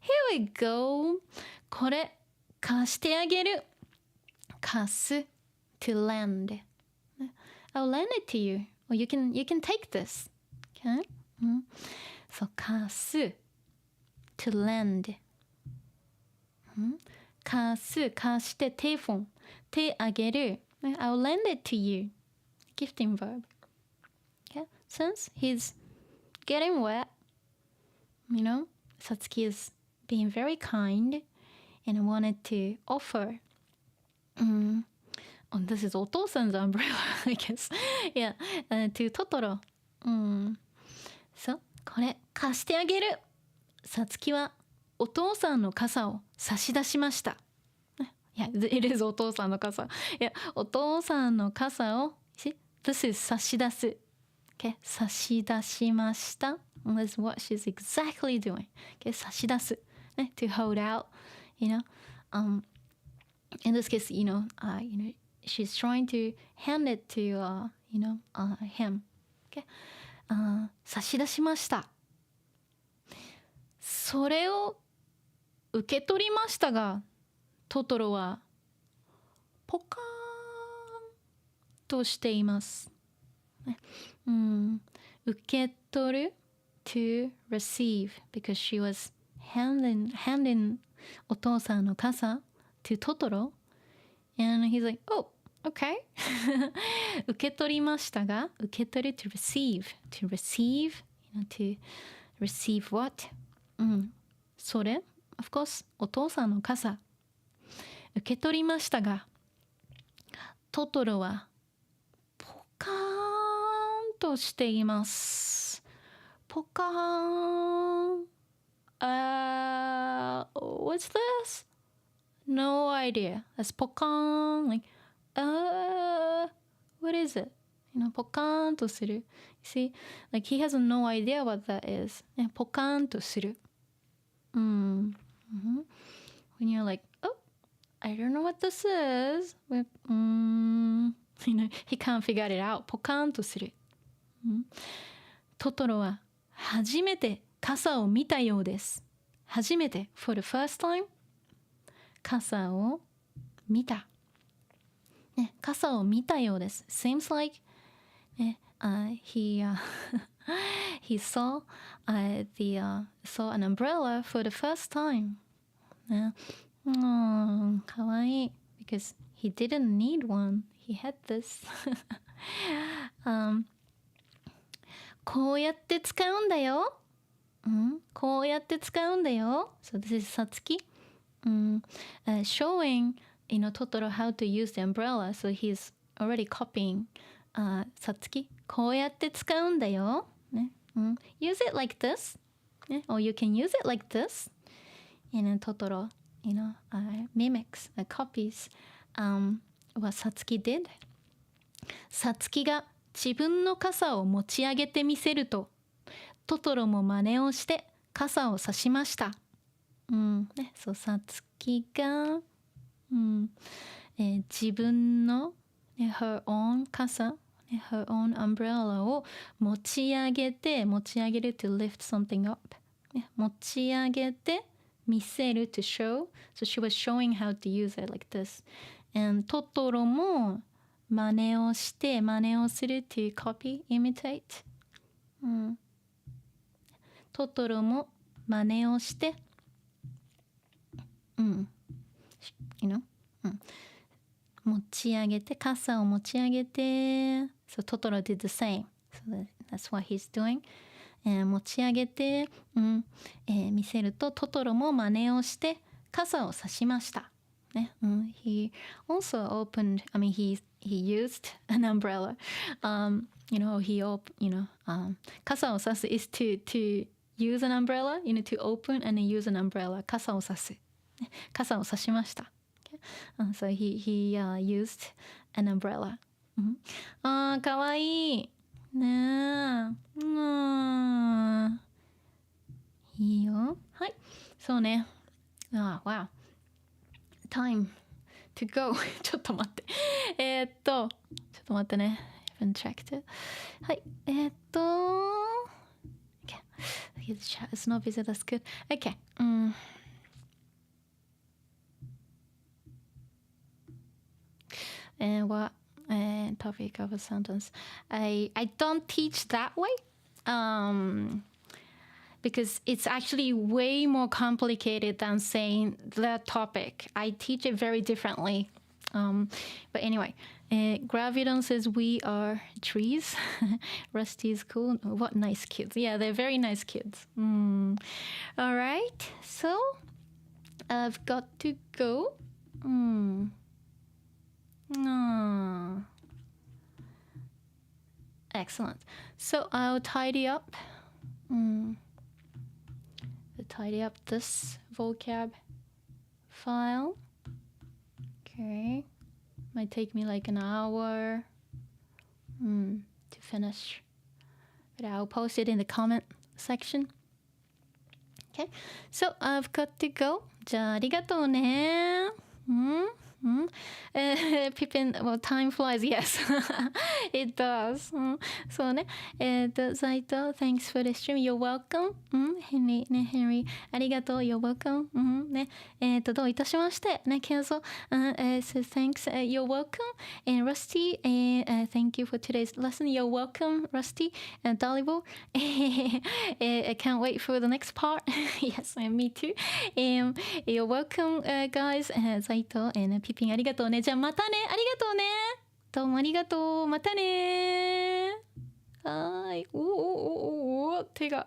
Here we go これ貸してあげる。貸す to lend I'll lend it to you or you can take this okay? そう、貸す to lend 貸す、貸して手本手あげる I'll lend it to you gifting verb okay? Since he's getting wet you know Satsuki is being very kind and wanted to offer this is お父さんの umbrella I guess yeah to Totoro そうこれ貸してあげる。さつきはお父さんの傘を差し出しました。Yeah, it is お父さんの傘。いや、お父さんの傘を This is 差し出す。Okay? 差し出しました。That's what she's exactly doing. Okay? 差し出す。ね、to hold out. You know? In this case, she's trying to hand it to, him. Okay? 差し出しました。それを受け取りましたが、トトロはポカーンとしています。受け取る to receive because she was handing お父さんの傘 to トトロ and he's like, oh, okay 受け取りましたが受け取る to receive to receive what? それ of course お父さんの傘受け取りましたがトトロはポカーンとしています。ポカーンwhat's this? No idea. That's ポカーン like what is it? ポカーンとする You see? Like he has no idea what that is. ポカーンとするWhen you're like, oh, I don't know what this is. He can't figure it out. ポカーンとする。トトロは初めて傘を見たようです。初めて for the first time 傘を見た。傘を見たようです。Seems like he saw saw an umbrella for the first time. かわいい because he didn't need one. He had this. こうやって使うんだよ。こうやって使うんだよ。So this is Satsuki showing Totoro how to use the umbrella. So he's already copying Satsuki. こうやって使うんだよ。Use it like this. Or you can use it like this. And Totoro, mimics, copies what Satsuki did. さつきが自分の傘を持ち上げてみせると、トトロも真似をして傘を差しました。そう、さつきが、自分の、her own 傘、her own umbrella を持ち上げる to lift something up、持ち上げて見せる to show. So she was showing how to use it like this. And トトロも真似をする to copy, imitate. トトロも真似をして、持ち上げて、傘を持ち上げて。So Totoro did the same. So that's what he's doing. 持ち上げて、見せるとトトロも真似をして傘を差しました。ね、he also opened, I mean, he used an umbrella. Kasa o sasu is to use an umbrella, to open and use an umbrella. Kasa o sasu. Kasa o sashimashita. So he used an umbrella. かわいい。ねえ。いいよ。はい。そうね。wow. Time to go. ちょっと待って。ちょっと待ってね。haven't checked it. はい。Okay. The chat is not busy. That's good. Okay. And what topic of a sentence? I don't teach that way. Because it's actually way more complicated than saying the topic. I teach it very differently. But anyway, Gravidon says we are trees. Rusty is cool. What nice kids. Yeah, they're very nice kids. All right. So I've got to go. Excellent. So I'll tidy up. Tidy up this vocab file. Okay. Might take me like an hour to finish. But I'll post it in the comment section. Okay. So I've got to go. じゃあありがとうね。Pippin, well, time flies. Yes, it does. そうね。Zaito, thanks for the stream. You're welcome. Henry, ね、Henry, ありがとう。You're welcome. ね。どういたしまして。ね、Kenzo, so thanks. You're welcome. And Rusty, thank you for today's lesson. You're welcome, Rusty. And Dalibo, I can't wait for the next part. Yes, me too. You're welcome, guys. Zaito andピピンありがとうね。じゃあまたね。ありがとうね。どうもありがとう。またね。はーい。手が